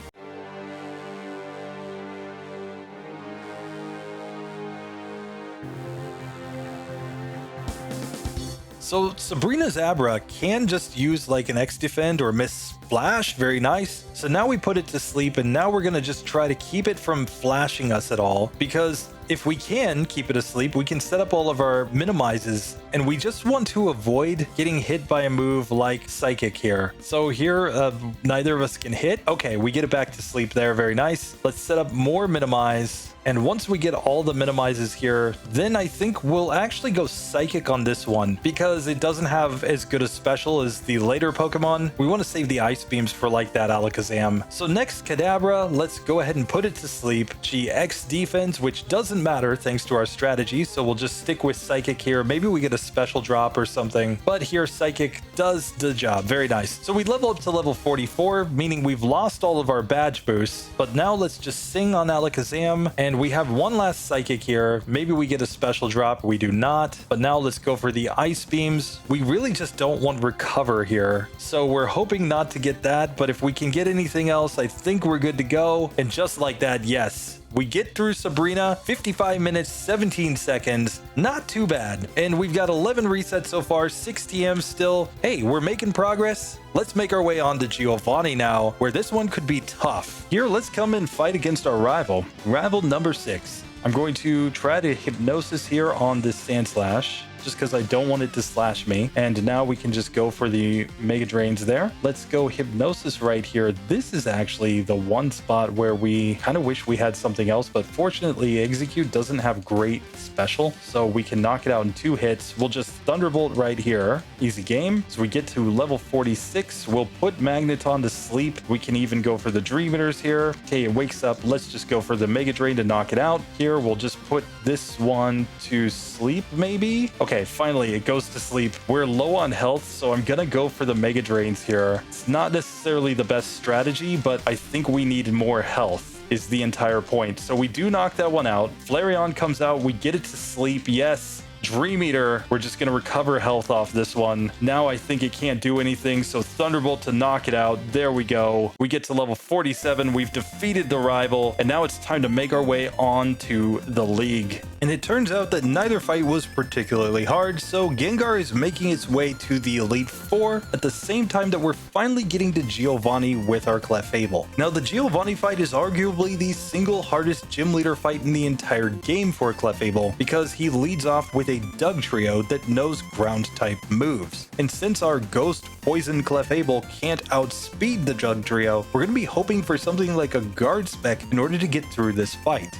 Speaker 1: So Sabrina's Abra can just use like an X-Defend or Miss Splash. Very nice. So now we put it to sleep, and now we're going to just try to keep it from flashing us at all, because if we can keep it asleep, we can set up all of our minimizes, and we just want to avoid getting hit by a move like Psychic here. So here, neither of us can hit. Okay, we get it back to sleep there. Very nice. Let's set up more minimize. And once we get all the minimizes here, then I think we'll actually go Psychic on this one because it doesn't have as good a special as the later Pokemon. We want to save the Ice Ice Beams for like that Alakazam. So next Kadabra, let's go ahead and put it to sleep. GX defense, which doesn't matter thanks to our strategy, so we'll just stick with Psychic here. Maybe we get a special drop or something, but here Psychic does the job. Very nice. So we level up to level 44, meaning we've lost all of our badge boosts, but now let's just sing on Alakazam, and we have one last Psychic here. Maybe we get a special drop. We do not, but now let's go for the Ice Beams. We really just don't want Recover here, so we're hoping not to get that, but if we can get anything else, I think we're good to go. And just like that, yes, we get through Sabrina, 55 minutes, 17 seconds. Not too bad. And we've got 11 resets so far, 6 TMs still. Hey, we're making progress. Let's make our way on to Giovanni now, where this one could be tough. Here, let's come and fight against our rival. Rival number 6. I'm going to try to Hypnosis here on this Sandslash, just because I don't want it to slash me. And now we can just go for the Mega Drains there. Let's go Hypnosis right here. This is actually the one spot where we kind of wish we had something else, but fortunately Execute doesn't have great special, so we can knock it out in 2 hits. We'll just Thunderbolt right here. Easy game. So we get to level 46. We'll put Magneton to sleep. We can even go for the Dream Eaters here. Okay, it wakes up. Let's just go for the Mega Drain to knock it out. Here, we'll just put this one to sleep, maybe? Okay, finally, it goes to sleep. We're low on health, so I'm gonna go for the Mega Drains here. It's not necessarily the best strategy, but I think we need more health is the entire point. So we do knock that one out. Flareon comes out. We get it to sleep. Yes. Dream Eater. We're just going to recover health off this one. Now I think it can't do anything, so Thunderbolt to knock it out. There we go. We get to level 47. We've defeated the rival, and now it's time to make our way on to the league. And it turns out that neither fight was particularly hard, so Gengar is making its way to the Elite Four at the same time that we're finally getting to Giovanni with our Clefable. Now, the Giovanni fight is arguably the single hardest gym leader fight in the entire game for Clefable, because he leads off with a Doug trio that knows ground type moves. And since our Ghost Poison Clefable can't outspeed the Doug trio, we're going to be hoping for something like a guard spec in order to get through this fight.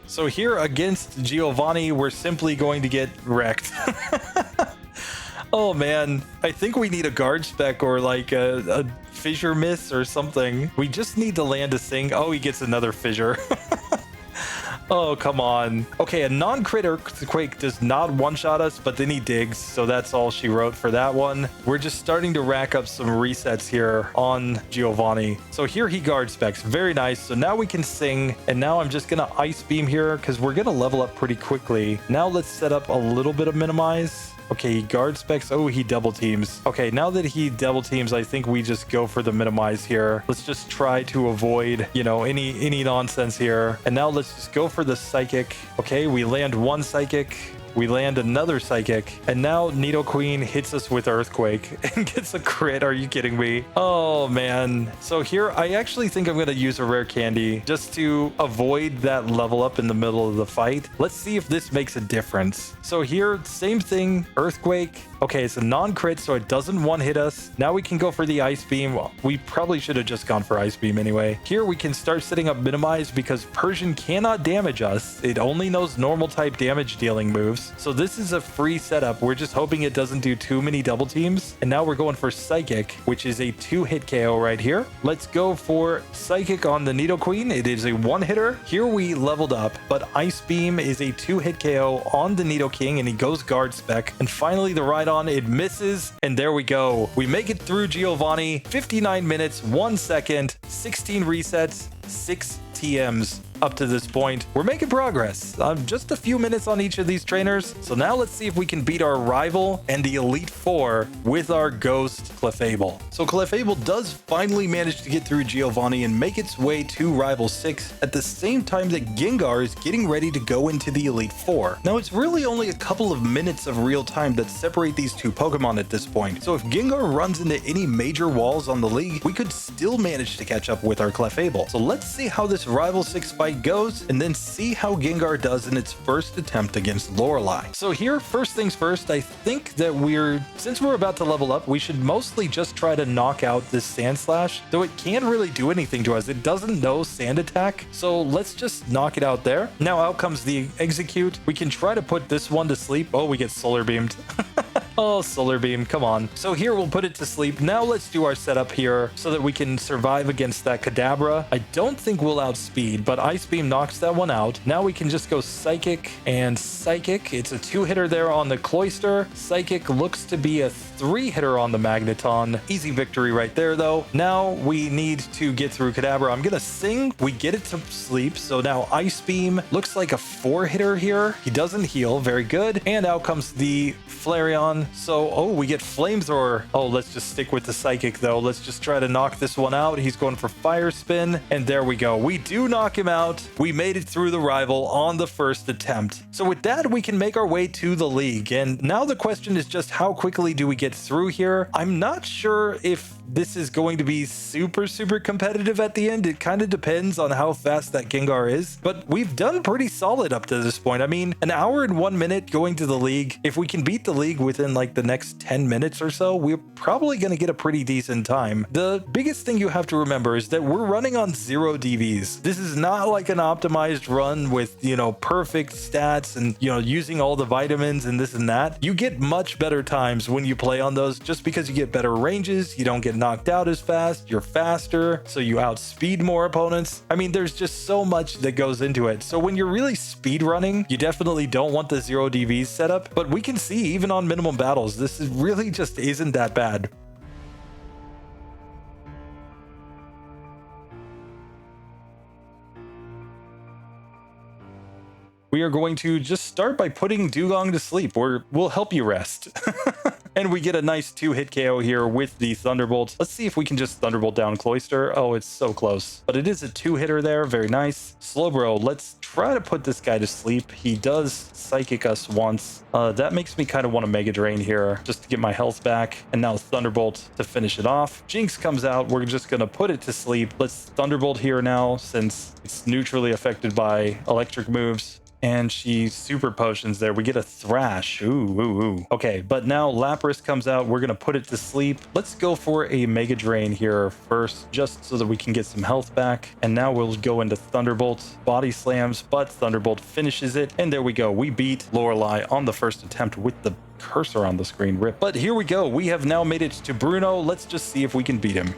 Speaker 1: So here against Giovanni, we're simply going to get wrecked. Oh man, I think we need a guard spec or like a fissure miss or something. We just need to land a sing. Oh, he gets another fissure. Oh, come on. Okay, a non-crit Earthquake does not one-shot us, but then he digs, so that's all she wrote for that one. We're just starting to rack up some resets here on Giovanni. So here he guard specs. Very nice. So now we can sing, and now I'm just going to Ice Beam here because we're going to level up pretty quickly. Now let's set up a little bit of Minimize. Okay, he guard specs. Oh, he double teams. Okay, now that he double teams, I think we just go for the Minimize here. Let's just try to avoid, you know, any nonsense here. And now let's just go for the Psychic. Okay, we land one Psychic. We land another Psychic, and now Nidoqueen hits us with Earthquake and gets a crit. Are you kidding me? Oh man. So here I actually think I'm going to use a rare candy just to avoid that level up in the middle of the fight. Let's see if this makes a difference. So here, same thing, Earthquake. Okay, it's a non-crit, so it doesn't one-hit us. Now we can go for the Ice Beam. Well, we probably should have just gone for Ice Beam anyway. Here we can start setting up Minimize because Persian cannot damage us. It only knows normal type damage dealing moves. So this is a free setup. We're just hoping it doesn't do too many double teams. And now we're going for Psychic, which is a 2-hit KO right here. Let's go for Psychic on the Nidoqueen. It is a 1-hitter. Here we leveled up, but Ice Beam is a 2-hit KO on the Nidoking, and he goes guard spec. And finally the ride on, it misses, and there we go. We make it through Giovanni. 59 minutes, 1 second, 16 resets, 6 TMs. Up to this point, we're making progress. Just a few minutes on each of these trainers. So now let's see if we can beat our rival and the Elite Four with our Ghost Clefable. So Clefable does finally manage to get through Giovanni and make its way to Rival 6 at the same time that Gengar is getting ready to go into the Elite Four. Now it's really only a couple of minutes of real time that separate these two Pokemon at this point. So if Gengar runs into any major walls on the league, we could still manage to catch up with our Clefable. So let's see how this Rival 6 fight fight goes and then see how Gengar does in its first attempt against Lorelei. So here, first things first, I think that since we're about to level up, we should mostly just try to knock out this Sand Slash, though it can't really do anything to us. It doesn't know Sand Attack, so let's just knock it out there. Now out comes the Execute. We can try to put this one to sleep. Oh, we get Solar Beamed. Oh, Solar Beam, come on. So here we'll put it to sleep. Now let's do our setup here so that we can survive against that Kadabra. I don't think we'll outspeed, but Ice Beam knocks that one out. Now we can just go Psychic and Psychic. It's a 2-hitter there on the Cloyster. Psychic looks to be a 3-hitter on the Magneton. Easy victory right there, though. Now we need to get through Kadabra. I'm gonna Sing. We get it to sleep. So now Ice Beam looks like a 4-hitter here. He doesn't heal. Very good. And out comes the Flareon. So, oh, we get Flamethrower. Oh, let's just stick with the Psychic, though. Let's just try to knock this one out. He's going for Fire Spin. And there we go. We do knock him out. We made it through the rival on the first attempt. So with that, we can make our way to the league. And now the question is just how quickly do we get through here? I'm not sure if this is going to be super competitive at the end. It kind of depends on how fast that Gengar is, but we've done pretty solid up to this point. I mean, an hour and 1 minute going to the league. If we can beat the league within like the next 10 minutes or so, we're probably going to get a pretty decent time. The biggest thing you have to remember is that we're running on 0 DVs. This is not like an optimized run with, perfect stats and, using all the vitamins and this and that. You get much better times when you play on those just because you get better ranges. You don't get knocked out as fast, you're faster, so you outspeed more opponents. I mean, there's just so much that goes into it. So when you're really speed running, you definitely don't want the 0 DVs setup, but we can see even on minimum battles, this is really just isn't that bad. We are going to just start by putting Dugong to sleep. We'll help you rest. And we get a nice 2-hit KO here with the Thunderbolt. Let's see if we can just Thunderbolt down Cloyster. Oh, it's so close. But it is a 2-hitter there. Very nice. Slowbro, let's try to put this guy to sleep. He does Psychic us once. That makes me kind of want to Mega Drain here just to get my health back. And now Thunderbolt to finish it off. Jinx comes out. We're just going to put it to sleep. Let's Thunderbolt here now since it's neutrally affected by electric moves. And she super potions there. We get a Thrash. Ooh. Okay, but now Lapras comes out. We're going to put it to sleep. Let's go for a Mega Drain here first, just so that we can get some health back. And now we'll go into Thunderbolt. Body slams, but Thunderbolt finishes it. And there we go. We beat Lorelei on the first attempt with the cursor on the screen. Rip. But here we go. We have now made it to Bruno. Let's just see if we can beat him.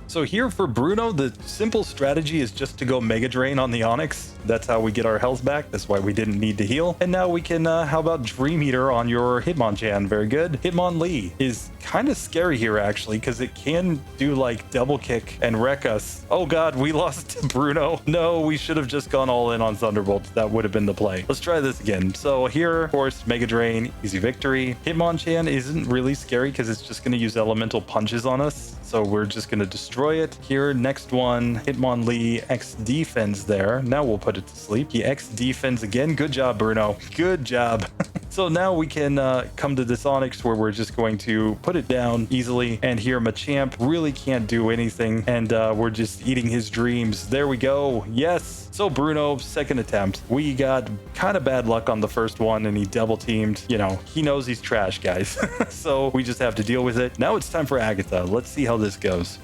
Speaker 1: So here for Bruno, the simple strategy is just to go Mega Drain on the Onix. That's how we get our health back. That's why we didn't need to heal. And now we can, how about Dream Eater on your Hitmonchan? Very good. Hitmonlee is kind of scary here, actually, because it can do like double kick and wreck us. Oh God, we lost to Bruno. No, we should have just gone all in on Thunderbolt. That would have been the play. Let's try this again. So here, of course, Mega Drain, easy victory. Hitmonchan isn't really scary because it's just going to use elemental punches on us. So we're just going to destroy it. Here, next one, Hitmonlee X defense there. Now we'll put it to sleep. He X defense again. Good job, Bruno. Good job. So now we can come to this Onix where we're just going to put it down easily. And here Machamp really can't do anything. And we're just eating his dreams. There we go. Yes. So Bruno, second attempt. We got kind of bad luck on the first one and he double teamed. He knows he's trash, guys. So we just have to deal with it. Now it's time for Agatha. Let's see how this goes.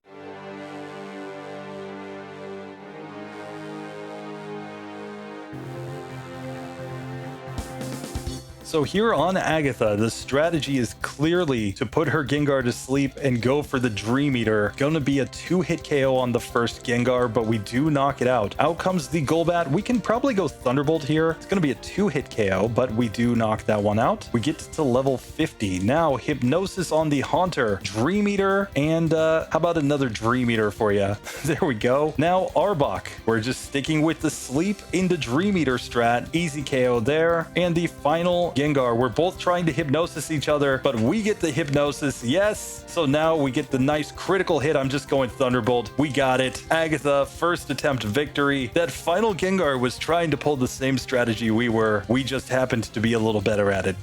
Speaker 1: So here on Agatha, the strategy is clearly to put her Gengar to sleep and go for the Dream Eater. Gonna be a 2-hit KO on the first Gengar, but we do knock it out. Out comes the Golbat. We can probably go Thunderbolt here. It's gonna be a 2-hit KO, but we do knock that one out. We get to level 50. Now Hypnosis on the Haunter, Dream Eater, and how about another Dream Eater for you? There we go. Now Arbok. We're just sticking with the sleep into Dream Eater strat. Easy KO there. And the final Gengar. We're both trying to Hypnosis each other, but we get the Hypnosis. Yes. So now we get the nice critical hit. I'm just going Thunderbolt. We got it. Agatha, first attempt victory. That final Gengar was trying to pull the same strategy we were. We just happened to be a little better at it.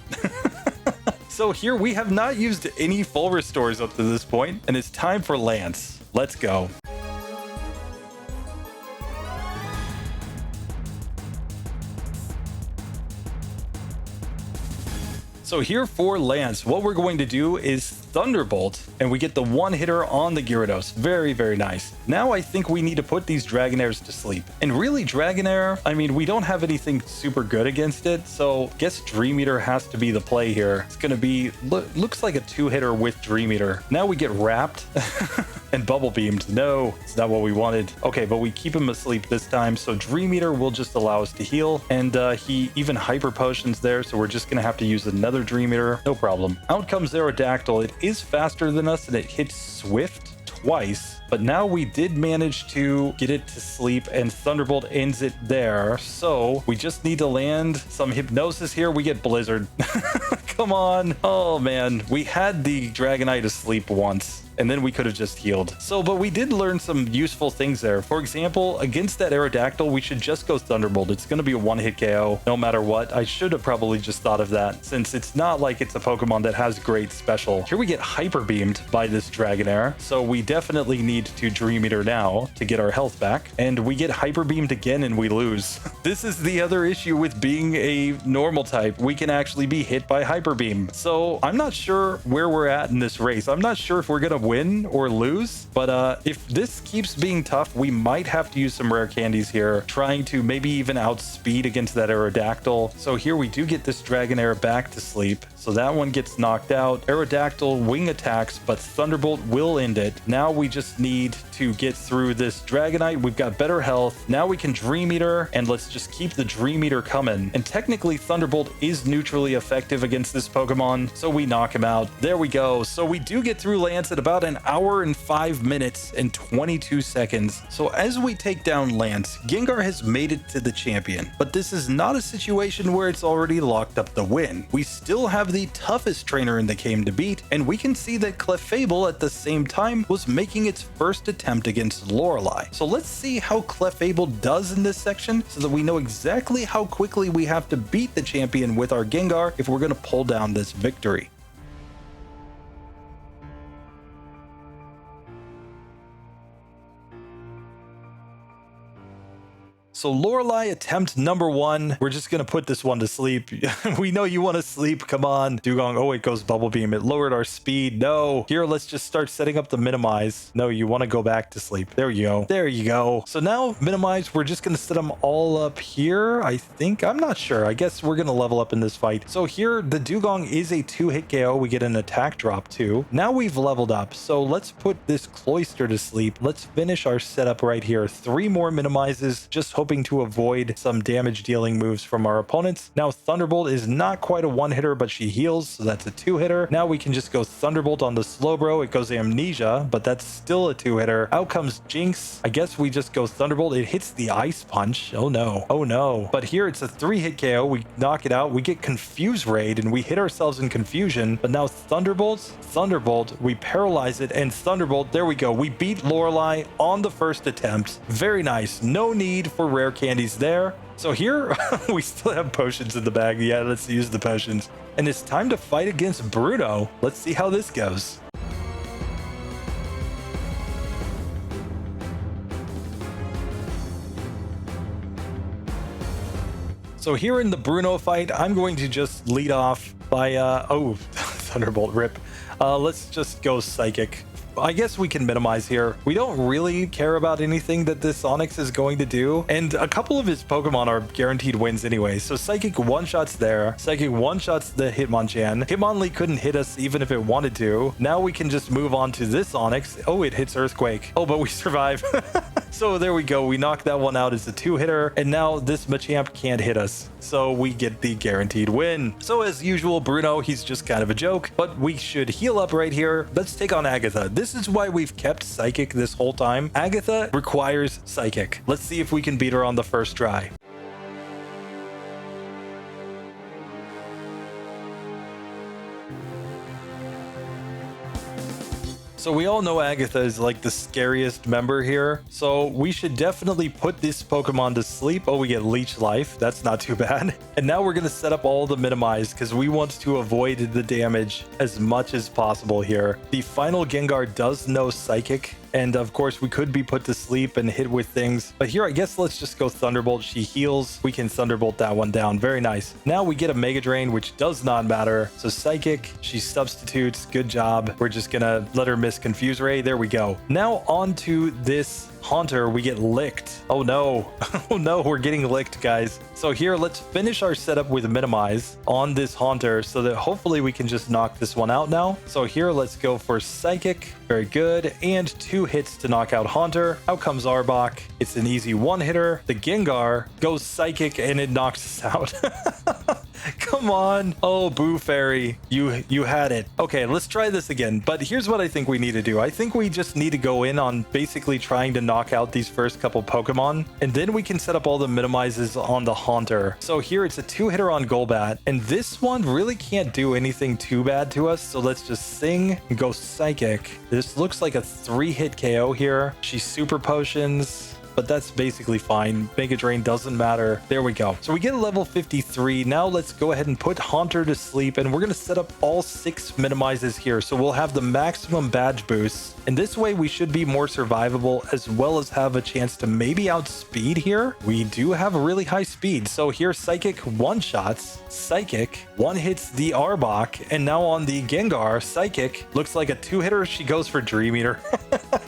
Speaker 1: So here we have not used any full restores up to this point, and it's time for Lance. Let's go. So here for Lance, what we're going to do is Thunderbolt, and we get the one hitter on the Gyarados. Very, very nice. Now I think we need to put these Dragonairs to sleep. And really, Dragonair, I mean, we don't have anything super good against it, so I guess Dream Eater has to be the play here. It's going to be, looks like a two-hitter with Dream Eater. Now we get Wrapped and Bubble Beamed. No, it's not what we wanted. Okay, but we keep him asleep this time, so Dream Eater will just allow us to heal, and he even Hyper Potions there, so we're just going to have to use another Dream Eater. No problem. Out comes Aerodactyl. It is faster than us, and it hits Swift twice, but now we did manage to get it to sleep, and Thunderbolt ends it there. So we just need to land some Hypnosis here. We get Blizzard. Come on. Oh man, we had the Dragonite asleep once, and then we could have just healed. So, but we did learn some useful things there. For example, against that Aerodactyl, we should just go Thunderbolt. It's going to be a one-hit KO no matter what. I should have probably just thought of that, since it's not like it's a Pokemon that has great special. Here we get Hyper Beamed by this Dragonair, so we definitely need to Dream Eater now to get our health back. And we get Hyper Beamed again and we lose. This is the other issue with being a normal type. We can actually be hit by Hyper Beam. So I'm not sure where we're at in this race. I'm not sure if we're going to win or lose, but if this keeps being tough, we might have to use some rare candies here, trying to maybe even outspeed against that Aerodactyl. So here we do get this Dragonair back to sleep, so that one gets knocked out. Aerodactyl wing attacks, but Thunderbolt will end it. Now we just need to get through this Dragonite. We've got better health. Now we can Dream Eater, and let's just keep the Dream Eater coming. And technically Thunderbolt is neutrally effective against this Pokemon, so we knock him out. There we go. So we do get through Lance at about an hour and 5 minutes and 22 seconds. So as we take down Lance, Gengar has made it to the champion, but this is not a situation where it's already locked up the win. We still have the toughest trainer in the game to beat, and we can see that Clefable at the same time was making its first attempt against Lorelei. So let's see how Clefable does in this section, so that we know exactly how quickly we have to beat the champion with our Gengar if we're going to pull down this victory. So Lorelei attempt number 1. We're just going to put this one to sleep. We know you want to sleep. Come on. Dugong. Oh, it goes Bubble Beam. It lowered our speed. No. Here, let's just start setting up the minimize. No, you want to go back to sleep. There you go. There you go. So now minimize, we're just going to set them all up here, I think. I'm not sure. I guess we're going to level up in this fight. So here, the Dugong is a 2-hit KO. We get an attack drop too. Now we've leveled up. So let's put this Cloyster to sleep. Let's finish our setup right here. 3 more minimizes. Just hoping to avoid some damage dealing moves from our opponents. Now Thunderbolt is not quite a one-hitter, but she heals, so that's a 2-hitter. Now we can just go Thunderbolt on the Slowbro. It goes Amnesia, but that's still a 2-hitter. Out comes Jinx. I guess we just go Thunderbolt. It hits the Ice Punch. Oh no. Oh no. But here it's a 3-hit KO. We knock it out. We get Confuse Raid and we hit ourselves in confusion. But now Thunderbolt, we paralyze it, and Thunderbolt, there we go. We beat Lorelei on the first attempt. Very nice. No need for rare candies there. So here we still have potions in the bag. Yeah, let's use the potions. And it's time to fight against Bruno. Let's see how this goes. So here in the Bruno fight, I'm going to just lead off by oh, Thunderbolt rip. Let's just go Psychic. I guess we can minimize here. We don't really care about anything that this Onix is going to do, and a couple of his Pokemon are guaranteed wins anyway. So Psychic one-shots there. Psychic one-shots the Hitmonchan. Hitmonlee couldn't hit us even if it wanted to. Now we can just move on to this Onix. Oh, it hits Earthquake. Oh, but we survive. So there we go. We knocked that one out as a 2-hitter, and now this Machamp can't hit us. So we get the guaranteed win. So as usual, Bruno, he's just kind of a joke, but we should heal up right here. Let's take on Agatha. This is why we've kept Psychic this whole time. Agatha requires Psychic. Let's see if we can beat her on the first try. So we all know Agatha is like the scariest member here. So we should definitely put this Pokemon to sleep. Oh, we get Leech Life. That's not too bad. And now we're going to set up all the minimize because we want to avoid the damage as much as possible here. The final Gengar does know Psychic. And of course, we could be put to sleep and hit with things. But here, I guess let's just go Thunderbolt. She heals. We can Thunderbolt that one down. Very nice. Now we get a Mega Drain, which does not matter. So Psychic, she substitutes. Good job. We're just going to let her miss Confuse Ray. There we go. Now on to this Haunter. We get licked. Oh no. Oh no, we're getting licked, guys. So here, let's finish our setup with Minimize on this Haunter so that hopefully we can just knock this one out now. So here, let's go for Psychic. Very good. And 2 hits to knock out Haunter. Out comes Arbok. It's an easy one-hitter. The Gengar goes Psychic and it knocks us out. Come on. Oh, Boo Fairy. You had it. Okay, let's try this again. But here's what I think we need to do. I think we just need to go in on basically trying to knock out these first couple Pokemon. And then we can set up all the minimizes on the Haunter. So here it's a 2-hitter on Golbat. And this one really can't do anything too bad to us. So let's just Sing and go Psychic. This looks like a 3-hit KO here. She Super Potions. But that's basically fine. Mega Drain doesn't matter. There we go. So we get a level 53. Now let's go ahead and put Haunter to sleep. And we're going to set up all 6 minimizes here. So we'll have the maximum badge boosts. And this way we should be more survivable as well as have a chance to maybe outspeed here. We do have a really high speed. So here Psychic one-shots. Psychic one-hits the Arbok. And now on the Gengar, Psychic looks like a 2-hitter. She goes for Dream Eater.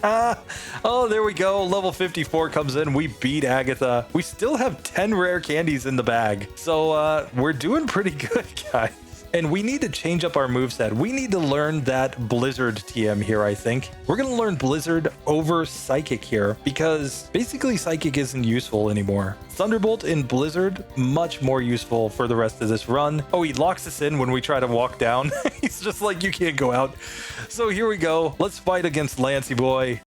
Speaker 1: Oh, there we go. Level 54 comes in. We beat Agatha. We still have 10 rare candies in the bag. So we're doing pretty good, guys. And we need to change up our moveset. We need to learn that Blizzard TM here, I think. We're going to learn Blizzard over Psychic here because basically Psychic isn't useful anymore. Thunderbolt in Blizzard, much more useful for the rest of this run. Oh, he locks us in when we try to walk down. He's just like, you can't go out. So here we go. Let's fight against Lancey Boy.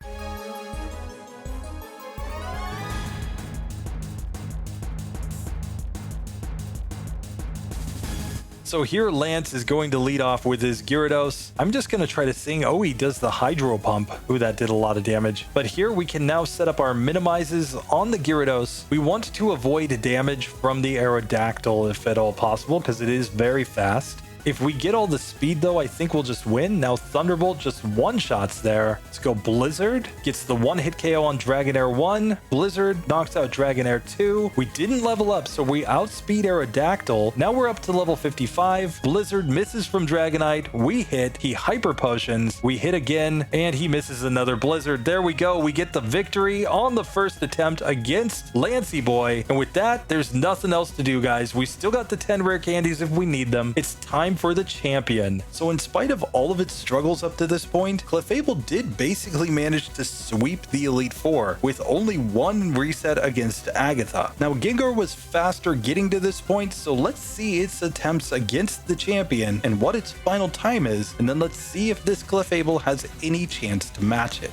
Speaker 1: So here Lance is going to lead off with his Gyarados. I'm just going to try to Sing. Oh, he does the Hydro Pump. Ooh, that did a lot of damage. But here we can now set up our minimizes on the Gyarados. We want to avoid damage from the Aerodactyl if at all possible because it is very fast. If we get all the speed, though, I think we'll just win. Now, Thunderbolt just one-shots there. Let's go Blizzard. Gets the one-hit KO on Dragonair 1. Blizzard knocks out Dragonair 2. We didn't level up, so we outspeed Aerodactyl. Now we're up to level 55. Blizzard misses from Dragonite. We hit. He Hyper Potions. We hit again, and he misses another Blizzard. There we go. We get the victory on the first attempt against Lancey Boy. And with that, there's nothing else to do, guys. We still got the 10 rare candies if we need them. It's time for the champion. So in spite of all of its struggles up to this point, Clefable did basically manage to sweep the Elite Four with only 1 reset against Agatha. Now Gengar was faster getting to this point, so let's see its attempts against the champion and what its final time is, and then let's see if this Clefable has any chance to match it.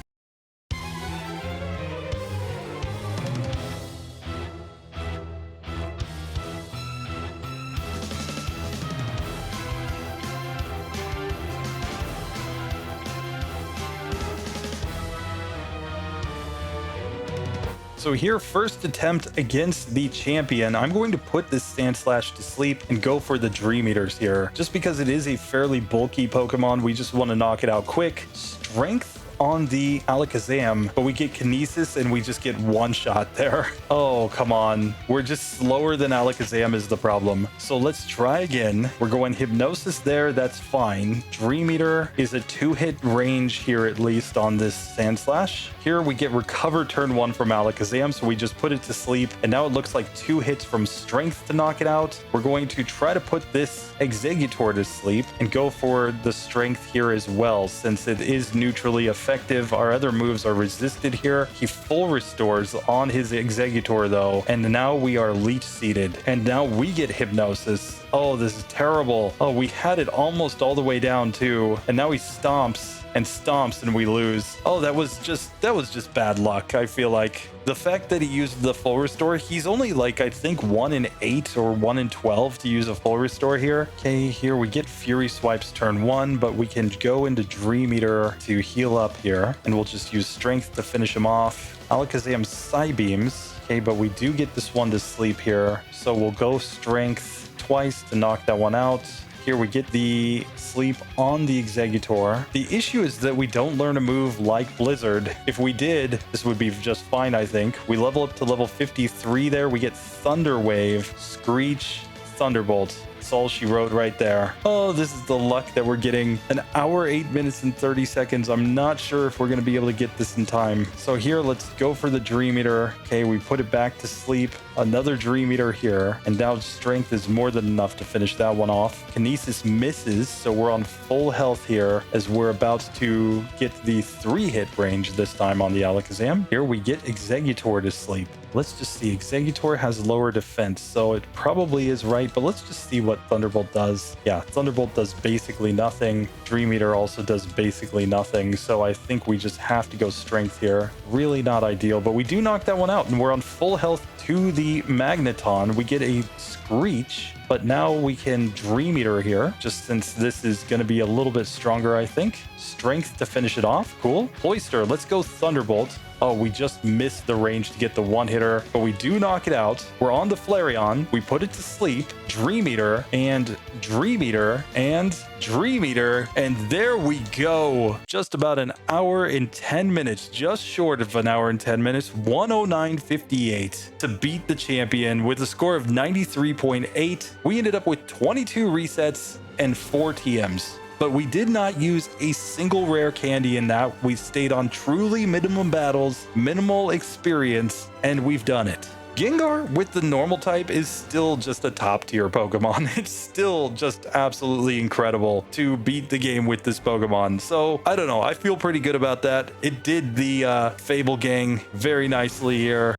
Speaker 1: So here, first attempt against the champion. I'm going to put this Sandslash to sleep and go for the Dream Eaters here. Just because it is a fairly bulky Pokemon, we just want to knock it out quick. Strength on the Alakazam, but we get Kinesis and we just get one shot there. Oh, come on. We're just slower than Alakazam is the problem. So let's try again. We're going Hypnosis there. That's fine. Dream Eater is a 2-hit range here, at least on this Sandslash. Here we get Recover turn 1 from Alakazam, so we just put it to sleep. And now it looks like 2 hits from Strength to knock it out. We're going to try to put this Exeggutor to sleep and go for the Strength here as well, since it is neutrally effective. Our other moves are resisted here. He full restores on his Exeggutor though, and now we are leech seated, and now we get Hypnosis. Oh, this is terrible. Oh, we had it almost all the way down too, and now he stomps. and stomps and we lose. Oh, that was just bad luck. I feel like the fact that he used the full restore, he's only like, I think 1 in 8 or 1 in 12 to use a full restore here. Okay, here we get Fury Swipes turn 1, but we can go into Dream Eater to heal up here, and we'll just use Strength to finish him off. Alakazam Psybeams. Okay, but we do get this one to sleep here, so we'll go Strength twice to knock that one out. Here we get the sleep on the Exeggutor. The issue is that we don't learn a move like Blizzard. If we did, this would be just fine, I think. We level up to level 53 there. We get Thunder Wave, Screech, Thunderbolt. That's all she wrote right there. Oh, this is the luck that we're getting. An hour, 8 minutes, and 30 seconds. I'm not sure if we're going to be able to get this in time. So here, let's go for the Dream Eater. Okay, we put it back to sleep. Another Dream Eater here. And now Strength is more than enough to finish that one off. Kinesis misses, so we're on full health here as we're about to get the 3-hit range this time on the Alakazam. Here we get Exeggutor to sleep. Let's just see. Exeggutor has lower defense, so it probably is right, but let's just see what Thunderbolt does. Yeah, Thunderbolt does basically nothing. Dream Eater also does basically nothing, so I think we just have to go Strength here. Really not ideal, but we do knock that one out, and we're on full health to the Magneton. We get a Screech, but now we can Dream Eater here, just since this is going to be a little bit stronger, I think. Strength to finish it off. Cool. Cloyster, let's go Thunderbolt. Oh, we just missed the range to get the one-hitter, but we do knock it out. We're on the Flareon. We put it to sleep. Dream Eater, and Dream Eater, and Dream Eater, and there we go. Just about an hour and 10 minutes, just short of an hour and 10 minutes, 109.58 to beat the champion with a score of 93.8. We ended up with 22 resets and 4 TMs. But we did not use a single rare candy in that. We stayed on truly minimum battles, minimal experience, and we've done it. Gengar with the normal type is still just a top tier Pokemon. It's still just absolutely incredible to beat the game with this Pokemon. So I don't know. I feel pretty good about that. It did the Fable gang very nicely here.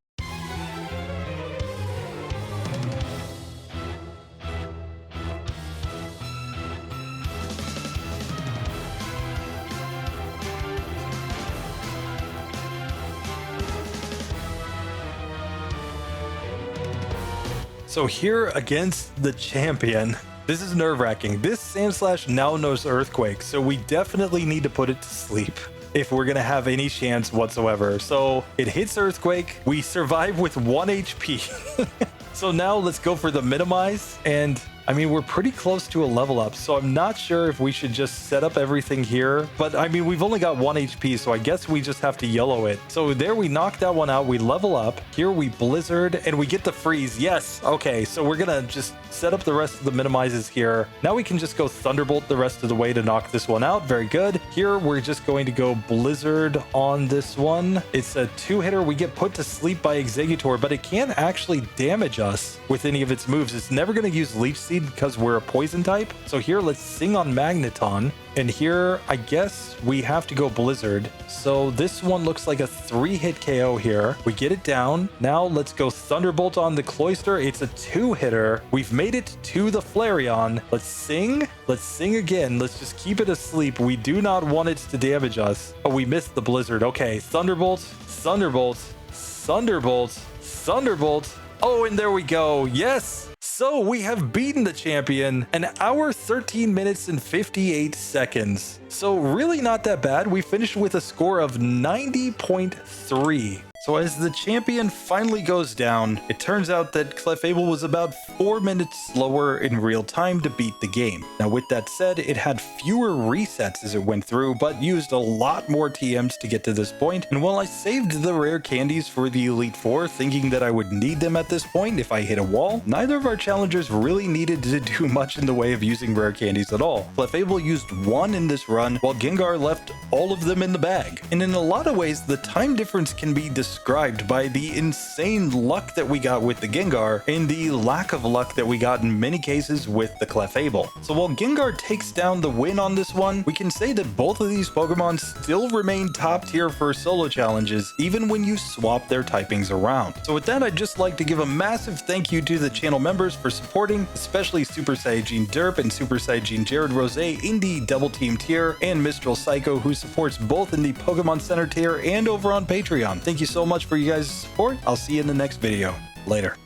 Speaker 1: So here against the champion, this is nerve-wracking. This Sandslash now knows Earthquake, so we definitely need to put it to sleep if we're gonna have any chance whatsoever. So it hits Earthquake, we survive with 1 HP. So now let's go for the Minimize, and I mean, we're pretty close to a level up, so I'm not sure if we should just set up everything here. But I mean, we've only got 1 HP, so I guess we just have to yellow it. So there we knock that one out. We level up. Here we Blizzard, and we get the freeze. Yes. Okay, so we're gonna just set up the rest of the minimizes here. Now we can just go Thunderbolt the rest of the way to knock this one out. Very good. Here we're just going to go Blizzard on this one. It's a 2-hitter. We get put to sleep by Exeggutor, but it can't actually damage us with any of its moves. It's never going to use Leech Seed because we're a poison type. So here, let's Sing on Magneton. And here, I guess we have to go Blizzard. So this one looks like a 3-hit KO here. We get it down. Now let's go Thunderbolt on the Cloyster. It's a 2-hitter. We've made it to the Flareon. Let's Sing. Let's Sing again. Let's just keep it asleep. We do not want it to damage us. Oh, we missed the Blizzard. Okay, Thunderbolt, Thunderbolt, Thunderbolt, Thunderbolt. Oh, and there we go. Yes. So we have beaten the champion, an hour, 13 minutes, and 58 seconds. So really not that bad. We finished with a score of 90.3. So as the champion finally goes down, it turns out that Clefable was about 4 minutes slower in real time to beat the game. Now with that said, it had fewer resets as it went through, but used a lot more TMs to get to this point. And while I saved the rare candies for the Elite Four, thinking that I would need them at this point if I hit a wall, neither of our challengers really needed to do much in the way of using rare candies at all. Clefable used 1 in this run, while Gengar left all of them in the bag. And in a lot of ways, the time difference can be distracting described by the insane luck that we got with the Gengar and the lack of luck that we got in many cases with the Clefable. So while Gengar takes down the win on this one, we can say that both of these Pokemon still remain top tier for solo challenges, even when you swap their typings around. So with that, I'd just like to give a massive thank you to the channel members for supporting, especially Super Saiyajin Derp and Super Saiyajin Jared Rose in the Double Team tier, and Mistral Psycho, who supports both in the Pokemon Center tier and over on Patreon. Thank you so much for you guys' support. I'll see you in the next video. Later.